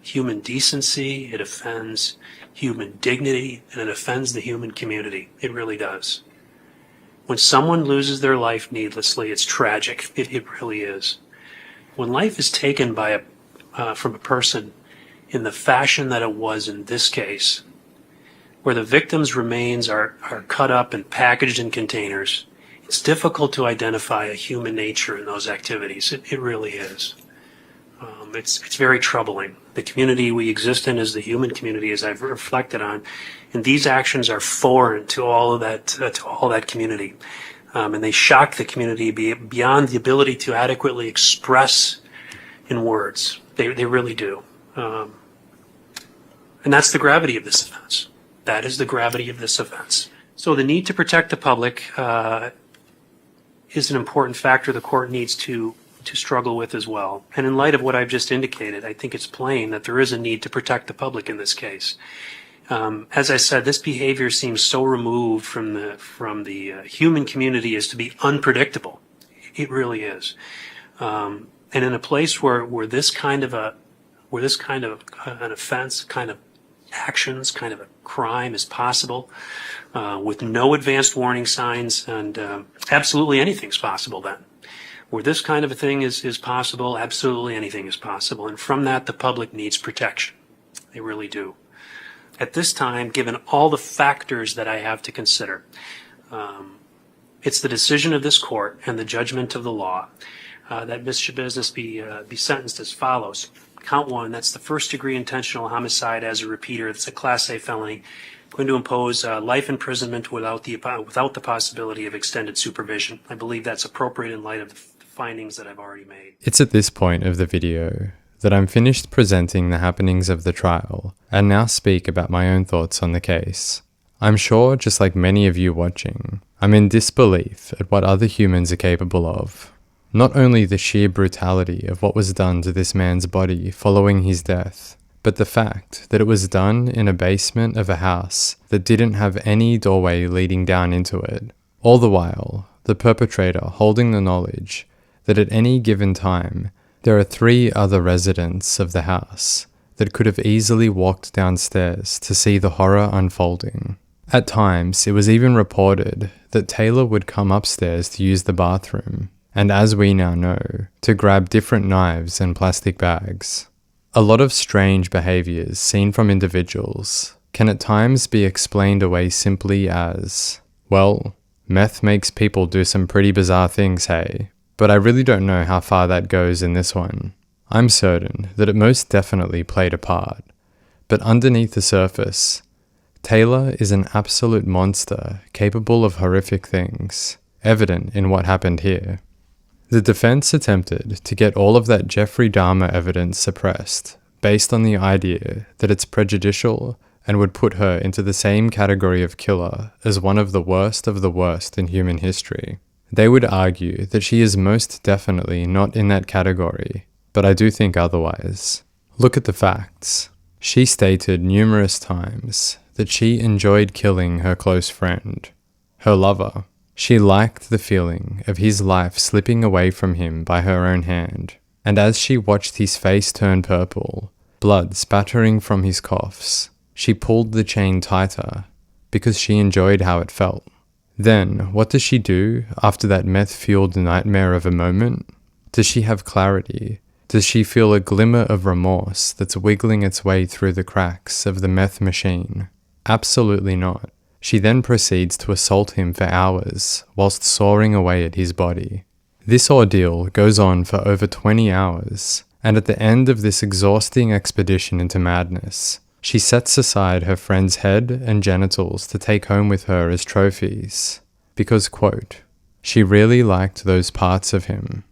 Speaker 21: human decency, it offends human dignity, and it offends the human community. It really does. When someone loses their life needlessly, it's tragic. It really is. When life is taken from a person in the fashion that it was in this case, where the victim's remains are cut up and packaged in containers, it's difficult to identify a human nature in those activities. It really is. It's very troubling. The community we exist in is the human community, as I've reflected on, and these actions are foreign to all of that community. And they shock the community beyond the ability to adequately express in words. They really do. And that's the gravity of this offense. That is the gravity of this offense. So the need to protect the public is an important factor the court needs to struggle with as well. And in light of what I've just indicated, I think it's plain that there is a need to protect the public in this case. As I said, this behavior seems so removed from the human community as to be unpredictable. It really is. And in a place where this kind of an offense, kind of actions, kind of a crime is possible, with no advanced warning signs, and absolutely anything's possible then. Where this kind of a thing is possible, absolutely anything is possible. And from that, the public needs protection. They really do. At this time, given all the factors that I have to consider, it's the decision of this court and the judgment of the law that Ms. Schabusiness be sentenced as follows. Count 1, that's the first-degree intentional homicide as a repeater. It's a Class A felony. Going to impose life imprisonment without the possibility of extended supervision. I believe that's appropriate in light of the findings that I've already made.
Speaker 1: It's at this point of the video that I'm finished presenting the happenings of the trial and now speak about my own thoughts on the case. I'm sure, just like many of you watching, I'm in disbelief at what other humans are capable of. Not only the sheer brutality of what was done to this man's body following his death, but the fact that it was done in a basement of a house that didn't have any doorway leading down into it. All the while, the perpetrator holding the knowledge that at any given time, there are 3 other residents of the house that could have easily walked downstairs to see the horror unfolding. At times, it was even reported that Taylor would come upstairs to use the bathroom, and as we now know, to grab different knives and plastic bags. A lot of strange behaviors seen from individuals can at times be explained away simply as, well, meth makes people do some pretty bizarre things, hey? But I really don't know how far that goes in this one. I'm certain that it most definitely played a part. But underneath the surface, Taylor is an absolute monster capable of horrific things, evident in what happened here. The defense attempted to get all of that Jeffrey Dahmer evidence suppressed based on the idea that it's prejudicial and would put her into the same category of killer as one of the worst in human history. They would argue that she is most definitely not in that category, but I do think otherwise. Look at the facts. She stated numerous times that she enjoyed killing her close friend, her lover. She liked the feeling of his life slipping away from him by her own hand, and as she watched his face turn purple, blood spattering from his coughs, she pulled the chain tighter because she enjoyed how it felt. Then, what does she do after that meth-fueled nightmare of a moment? Does she have clarity? Does she feel a glimmer of remorse that's wiggling its way through the cracks of the meth machine? Absolutely not. She then proceeds to assault him for hours whilst sawing away at his body. This ordeal goes on for over 20 hours, and at the end of this exhausting expedition into madness, she sets aside her friend's head and genitals to take home with her as trophies, because, quote, she really liked those parts of him.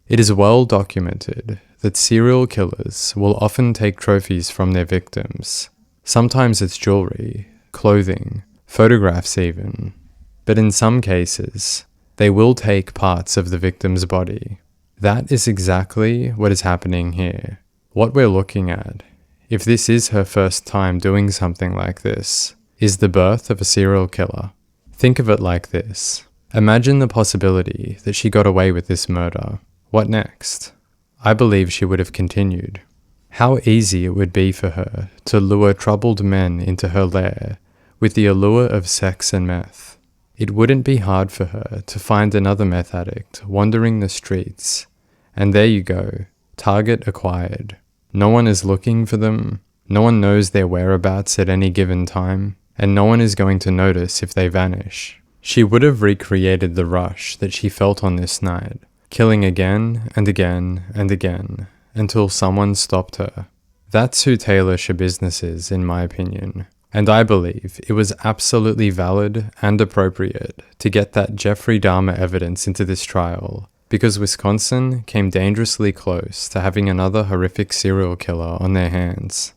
Speaker 1: It is well documented that serial killers will often take trophies from their victims. Sometimes it's jewelry, clothing, photographs even, but in some cases, they will take parts of the victim's body. That is exactly what is happening here. What we're looking at, if this is her first time doing something like this, is the birth of a serial killer. Think of it like this. Imagine the possibility that she got away with this murder. What next? I believe she would have continued. How easy it would be for her to lure troubled men into her lair with the allure of sex and meth. It wouldn't be hard for her to find another meth addict wandering the streets, and there you go, target acquired. No one is looking for them, no one knows their whereabouts at any given time, and no one is going to notice if they vanish. She would have recreated the rush that she felt on this night, killing again and again and again, until someone stopped her. That's who Taylor Schabusiness is, in my opinion. And I believe it was absolutely valid and appropriate to get that Jeffrey Dahmer evidence into this trial, because Wisconsin came dangerously close to having another horrific serial killer on their hands.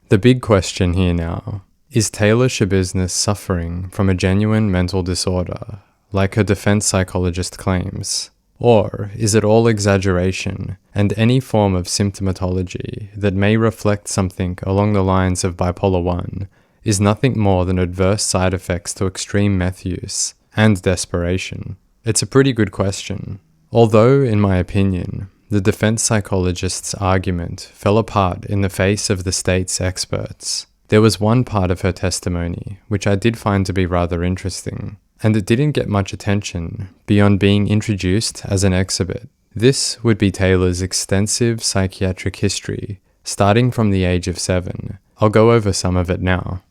Speaker 1: The big question here now, is Taylor Schabusiness suffering from a genuine mental disorder, like her defense psychologist claims? Or is it all exaggeration and any form of symptomatology that may reflect something along the lines of bipolar 1 is nothing more than adverse side effects to extreme meth use and desperation? It's a pretty good question. Although, in my opinion, the defense psychologist's argument fell apart in the face of the state's experts, there was one part of her testimony which I did find to be rather interesting, and it didn't get much attention beyond being introduced as an exhibit. This would be Taylor's extensive psychiatric history, starting from the age of 7. I'll go over some of it now.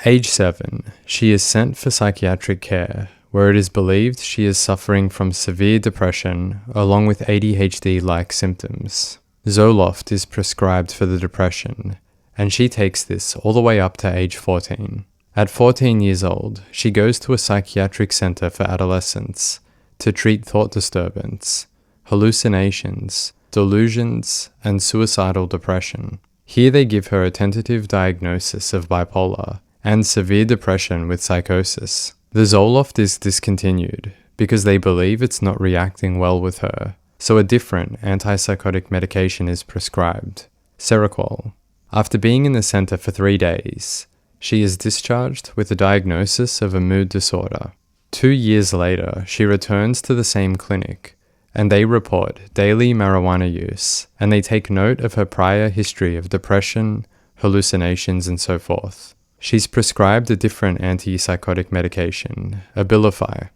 Speaker 1: Age 7, she is sent for psychiatric care, where it is believed she is suffering from severe depression along with ADHD-like symptoms. Zoloft is prescribed for the depression, and she takes this all the way up to age 14. At 14 years old, she goes to a psychiatric center for adolescents to treat thought disturbance, hallucinations, delusions, and suicidal depression. Here they give her a tentative diagnosis of bipolar and severe depression with psychosis. The Zoloft is discontinued because they believe it's not reacting well with her, so a different antipsychotic medication is prescribed, Seroquel. After being in the center for 3 days, she is discharged with a diagnosis of a mood disorder. 2 years later, she returns to the same clinic, and they report daily marijuana use, and they take note of her prior history of depression, hallucinations, and so forth. She's prescribed a different antipsychotic medication, Abilify.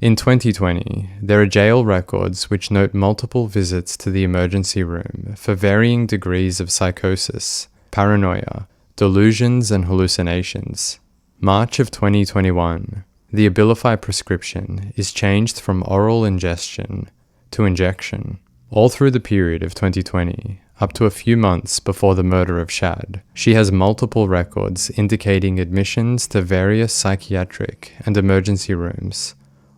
Speaker 1: In 2020, there are jail records which note multiple visits to the emergency room for varying degrees of psychosis, paranoia, delusions, and hallucinations. March of 2021, the Abilify prescription is changed from oral ingestion to injection. All through the period of 2020, up to a few months before the murder of Shad, she has multiple records indicating admissions to various psychiatric and emergency rooms,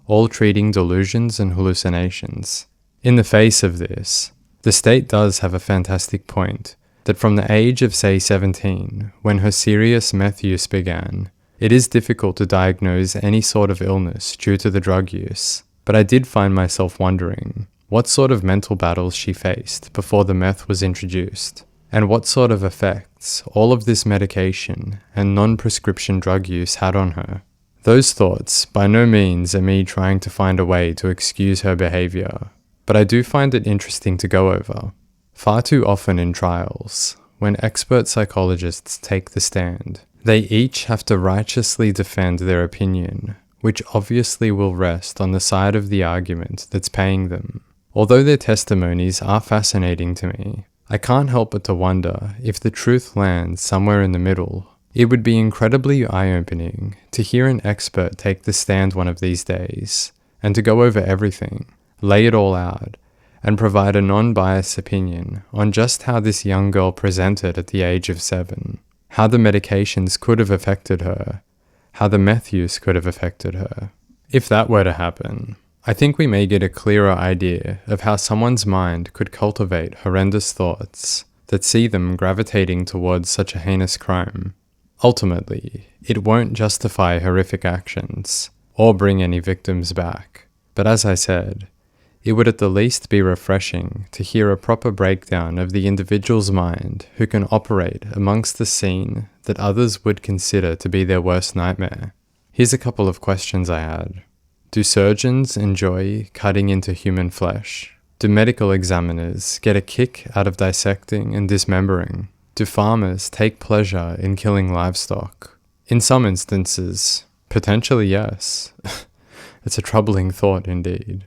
Speaker 1: all treating delusions and hallucinations. In the face of this, the state does have a fantastic point that from the age of, say, 17, when her serious meth use began, it is difficult to diagnose any sort of illness due to the drug use. But I did find myself wondering what sort of mental battles she faced before the meth was introduced, and what sort of effects all of this medication and non-prescription drug use had on her. Those thoughts by no means are me trying to find a way to excuse her behavior, but I do find it interesting to go over. Far too often in trials, when expert psychologists take the stand, they each have to righteously defend their opinion, which obviously will rest on the side of the argument that's paying them. Although their testimonies are fascinating to me, I can't help but to wonder if the truth lands somewhere in the middle. It would be incredibly eye-opening to hear an expert take the stand one of these days, and to go over everything, lay it all out, and provide a non-biased opinion on just how this young girl presented at the age of 7, how the medications could have affected her, how the meth use could have affected her. If that were to happen, I think we may get a clearer idea of how someone's mind could cultivate horrendous thoughts that see them gravitating towards such a heinous crime. Ultimately, it won't justify horrific actions or bring any victims back, but as I said, it would at the least be refreshing to hear a proper breakdown of the individual's mind who can operate amongst the scene that others would consider to be their worst nightmare. Here's a couple of questions I had. Do surgeons enjoy cutting into human flesh? Do medical examiners get a kick out of dissecting and dismembering? Do farmers take pleasure in killing livestock? In some instances, potentially yes. It's a troubling thought indeed.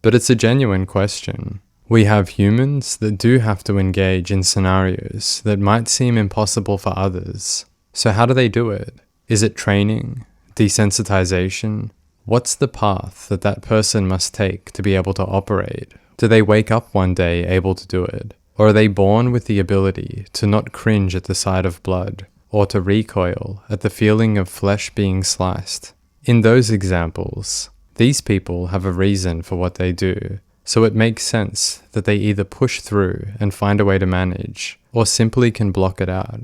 Speaker 1: But it's a genuine question. We have humans that do have to engage in scenarios that might seem impossible for others. So how do they do it? Is it training? Desensitization? What's the path that that person must take to be able to operate? Do they wake up one day able to do it? Or are they born with the ability to not cringe at the sight of blood, or to recoil at the feeling of flesh being sliced? In those examples, these people have a reason for what they do, so it makes sense that they either push through and find a way to manage, or simply can block it out.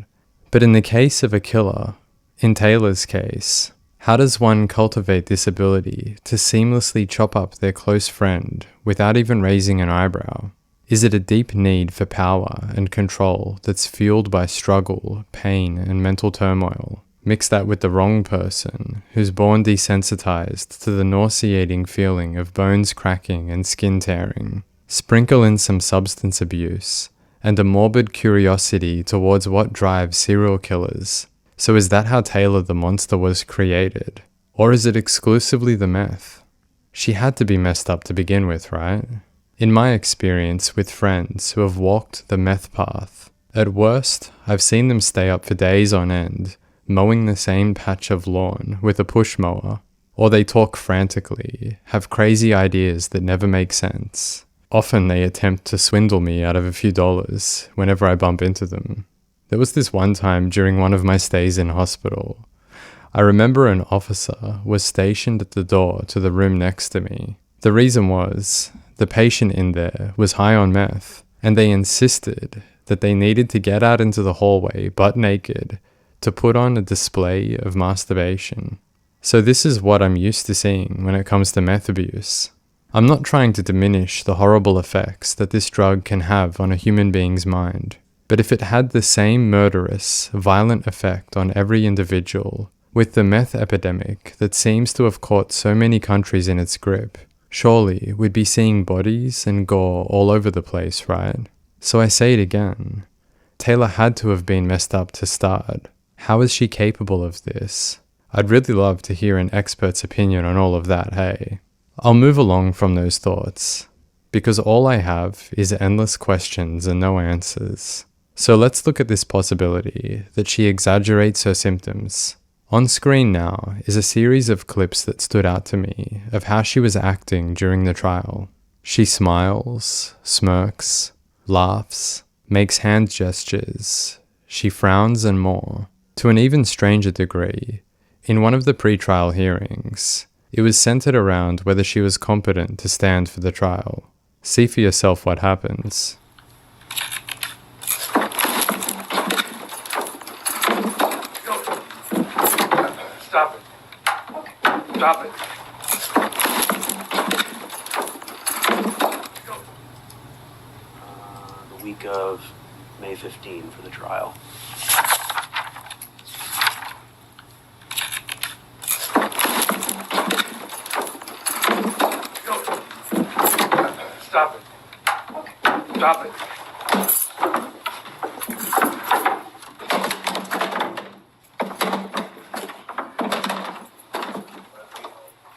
Speaker 1: But in the case of a killer, in Taylor's case, how does one cultivate this ability to seamlessly chop up their close friend without even raising an eyebrow? Is it a deep need for power and control that's fueled by struggle, pain, and mental turmoil? Mix that with the wrong person, who's born desensitized to the nauseating feeling of bones cracking and skin tearing. Sprinkle in some substance abuse, and a morbid curiosity towards what drives serial killers. So is that how Taylor the monster was created? Or is it exclusively the meth? She had to be messed up to begin with, right? In my experience with friends who have walked the meth path, at worst, I've seen them stay up for days on end, mowing the same patch of lawn with a push mower, or they talk frantically, have crazy ideas that never make sense. Often they attempt to swindle me out of a few dollars whenever I bump into them. There was this one time during one of my stays in hospital. I remember an officer was stationed at the door to the room next to me. The reason was the patient in there, was high on meth, and they insisted that they needed to get out into the hallway butt naked to put on a display of masturbation. So this is what I'm used to seeing when it comes to meth abuse. I'm not trying to diminish the horrible effects that this drug can have on a human being's mind, but if it had the same murderous, violent effect on every individual, with the meth epidemic that seems to have caught so many countries in its grip, surely we'd be seeing bodies and gore all over the place, right? So I say it again. Taylor had to have been messed up to start. How is she capable of this? I'd really love to hear an expert's opinion on all of that, hey? I'll move along from those thoughts, because all I have is endless questions and no answers. So let's look at this possibility that she exaggerates her symptoms. On screen now is a series of clips that stood out to me of how she was acting during the trial. She smiles, smirks, laughs, makes hand gestures, she frowns and more. To an even stranger degree, in one of the pre-trial hearings, it was centered around whether she was competent to stand for the trial. See for yourself what happens.
Speaker 11: Stop it. Stop it.
Speaker 21: The week of May 15 for the trial.
Speaker 11: Stop it. Stop it.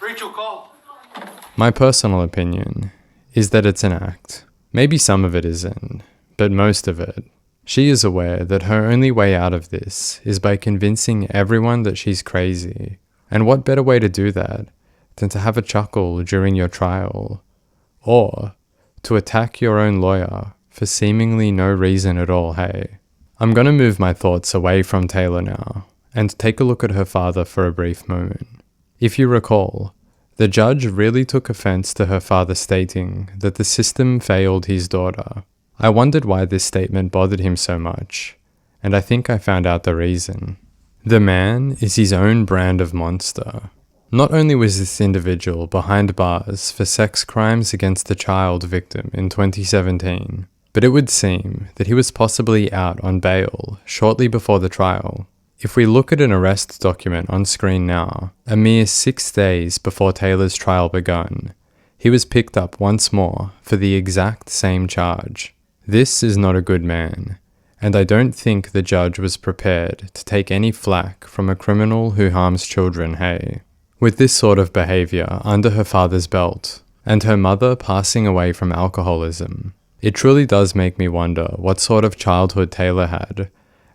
Speaker 11: Rachel, call.
Speaker 1: My personal opinion is that it's an act. Maybe some of it isn't, but most of it. She is aware that her only way out of this is by convincing everyone that she's crazy. And what better way to do that than to have a chuckle during your trial, or to attack your own lawyer for seemingly no reason at all, hey? I'm gonna move my thoughts away from Taylor now, and take a look at her father for a brief moment. If you recall, the judge really took offense to her father stating that the system failed his daughter. I wondered why this statement bothered him so much, and I think I found out the reason. The man is his own brand of monster. Not only was this individual behind bars for sex crimes against a child victim in 2017, but it would seem that he was possibly out on bail shortly before the trial. If we look at an arrest document on screen now, a mere 6 days before Taylor's trial begun, he was picked up once more for the exact same charge. This is not a good man, and I don't think the judge was prepared to take any flack from a criminal who harms children, hey? With this sort of behavior under her father's belt, and her mother passing away from alcoholism, it truly does make me wonder what sort of childhood Taylor had,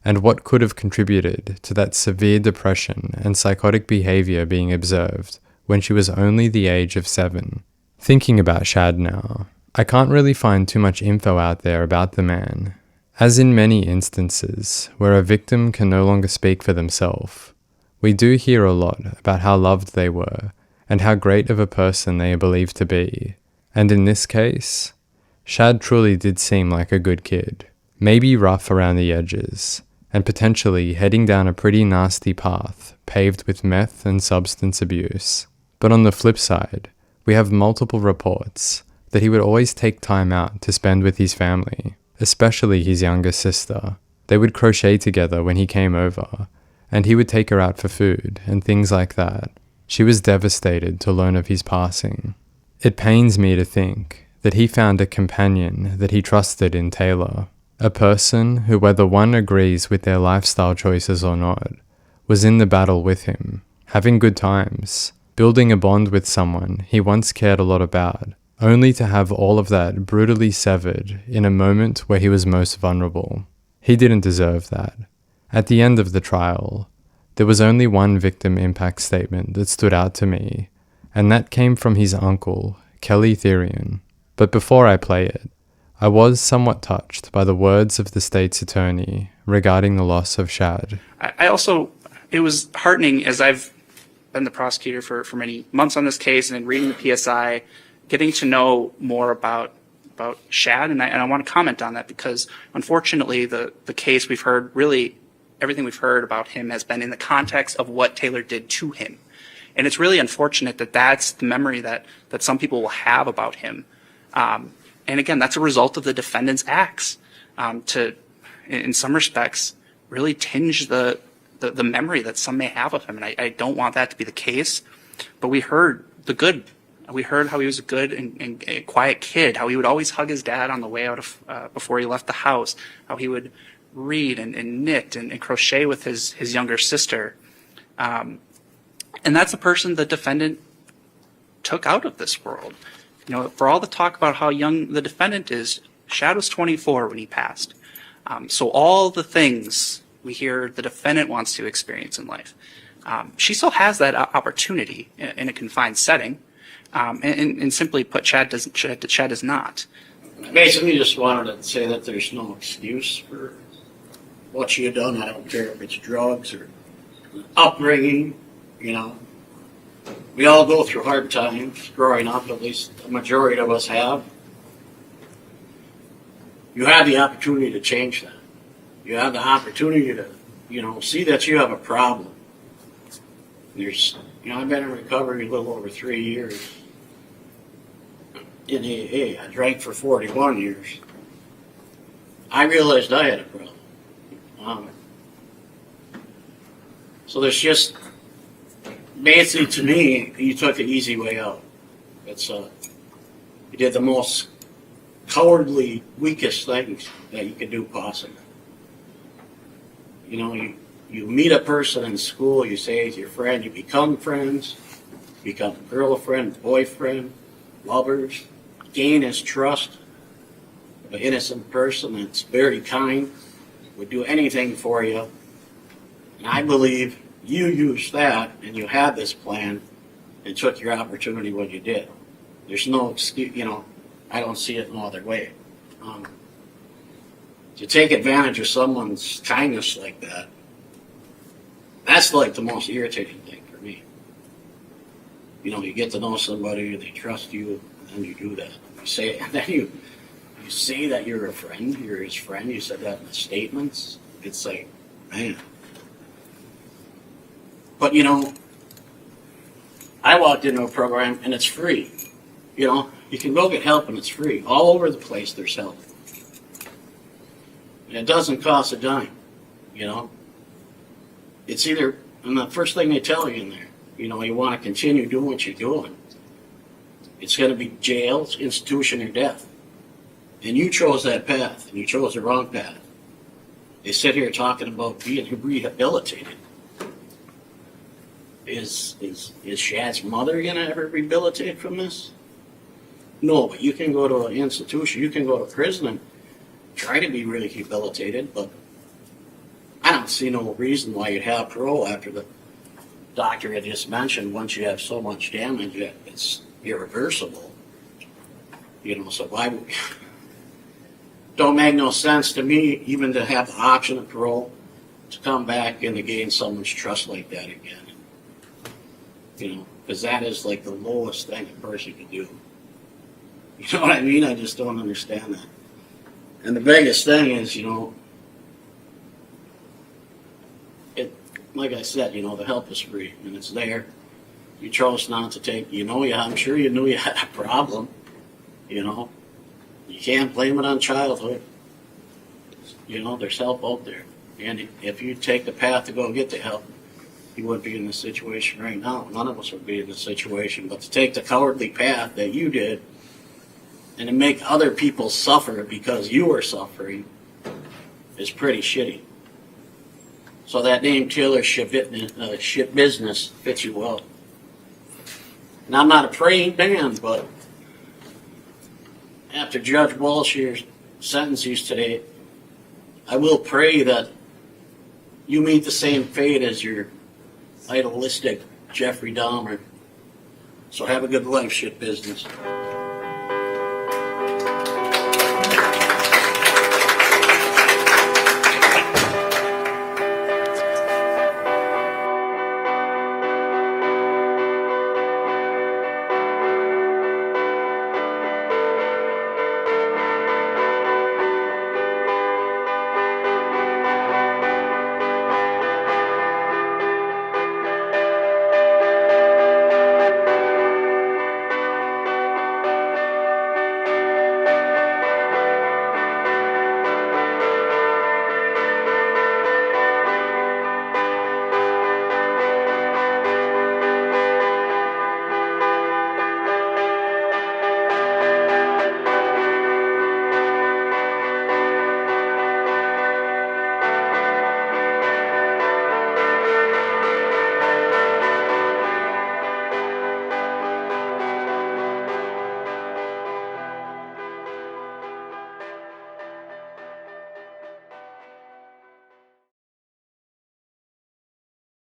Speaker 1: and what could have contributed to that severe depression and psychotic behavior being observed when she was only the age of 7. Thinking about Shad now, I can't really find too much info out there about the man. As in many instances where a victim can no longer speak for themselves, we do hear a lot about how loved they were and how great of a person they are believed to be. And in this case, Shad truly did seem like a good kid, maybe rough around the edges, and potentially heading down a pretty nasty path paved with meth and substance abuse. But on the flip side, we have multiple reports that he would always take time out to spend with his family, especially his younger sister. They would crochet together when he came over, and he would take her out for food and things like that. She was devastated to learn of his passing. It pains me to think that he found a companion that he trusted in Taylor, a person who, whether one agrees with their lifestyle choices or not, was in the battle with him, having good times, building a bond with someone he once cared a lot about, only to have all of that brutally severed in a moment where he was most vulnerable. He didn't deserve that. At the end of the trial, there was only one victim impact statement that stood out to me, and that came from his uncle, Kelly Thyrion. But before I play it, I was somewhat touched by the words of the state's attorney regarding the loss of Shad.
Speaker 4: I also, it was heartening as I've been the prosecutor for many months on this case and in reading the PSI, getting to know more about Shad, and I want to comment on that because unfortunately the case we've heard, really everything we've heard about him has been in the context of what Taylor did to him. And it's really unfortunate that that's the memory that some people will have about him. And again, that's a result of the defendant's acts to, in some respects, really tinge the memory that some may have of him. And I don't want that to be the case. But we heard the good. We heard how he was a good and a quiet kid, how he would always hug his dad on the way out of before he left the house, how he would read and knit and crochet with his younger sister. And that's the person the defendant took out of this world. You know, for all the talk about how young the defendant is, Shad was 24 when he passed. So all the things we hear the defendant wants to experience in life, she still has that opportunity in a confined setting. And simply put, Shad does not.
Speaker 10: Basically, just wanted to say that there's no excuse for what she had done. I don't care if it's drugs or upbringing. You know, we all go through hard times growing up. At least the majority of us have. You have the opportunity to change that. You have the opportunity to, you know, see that you have a problem. There's, you know, I've been in recovery a little over 3 years. In AA, I drank for 41 years. I realized I had a problem. So there's just, basically to me, you took the easy way out. It's you did the most cowardly, weakest things that you could do possible. You know, you meet a person in school, you say he's your friend, you become friends, become girlfriend, boyfriend, lovers, gain his trust. An innocent person that's very kind, would do anything for you. And I believe you used that and you had this plan and took your opportunity when you did. There's no excuse, you know, I don't see it no other way. To take advantage of someone's kindness like that, that's like the most irritating thing for me. You know, you get to know somebody, they trust you, and you do that. You say, and then you say that you're a friend, you're his friend, you said that in the statements. It's like, man. But you know, I walked into a program and it's free. You know, you can go get help and it's free. All over the place there's help. And it doesn't cost a dime, you know. It's either, and the first thing they tell you in there, you know, you want to continue doing what you're doing. It's going to be jail, institution, or death. And you chose that path, and you chose the wrong path. They sit here talking about being rehabilitated. Is Shad's mother going to ever rehabilitate from this? No, but you can go to an institution, you can go to prison and try to be rehabilitated, but I don't see no reason why you'd have parole after the doctor had just mentioned once you have so much damage, it's irreversible. You know, so why would... Don't make no sense to me even to have the option of parole to come back and to gain someone's trust like that again. You know, because that is like the lowest thing a person can do. You know what I mean? I just don't understand that. And the biggest thing is, you know, it, like I said, you know, the help is free and it's there. You chose not to take, you know, I'm sure you knew you had a problem, you know. You can't blame it on childhood. You know, there's help out there. And if you take the path to go get the help, you wouldn't be in this situation right now. None of us would be in this situation. But to take the cowardly path that you did and to make other people suffer because you were suffering is pretty shitty. So that name Taylor Schabusiness fits you well. And I'm not a praying man, but after Judge Walsh's sentences today, I will pray that you meet the same fate as your idealistic Jeffrey Dahmer. So have a good life, Schabusiness.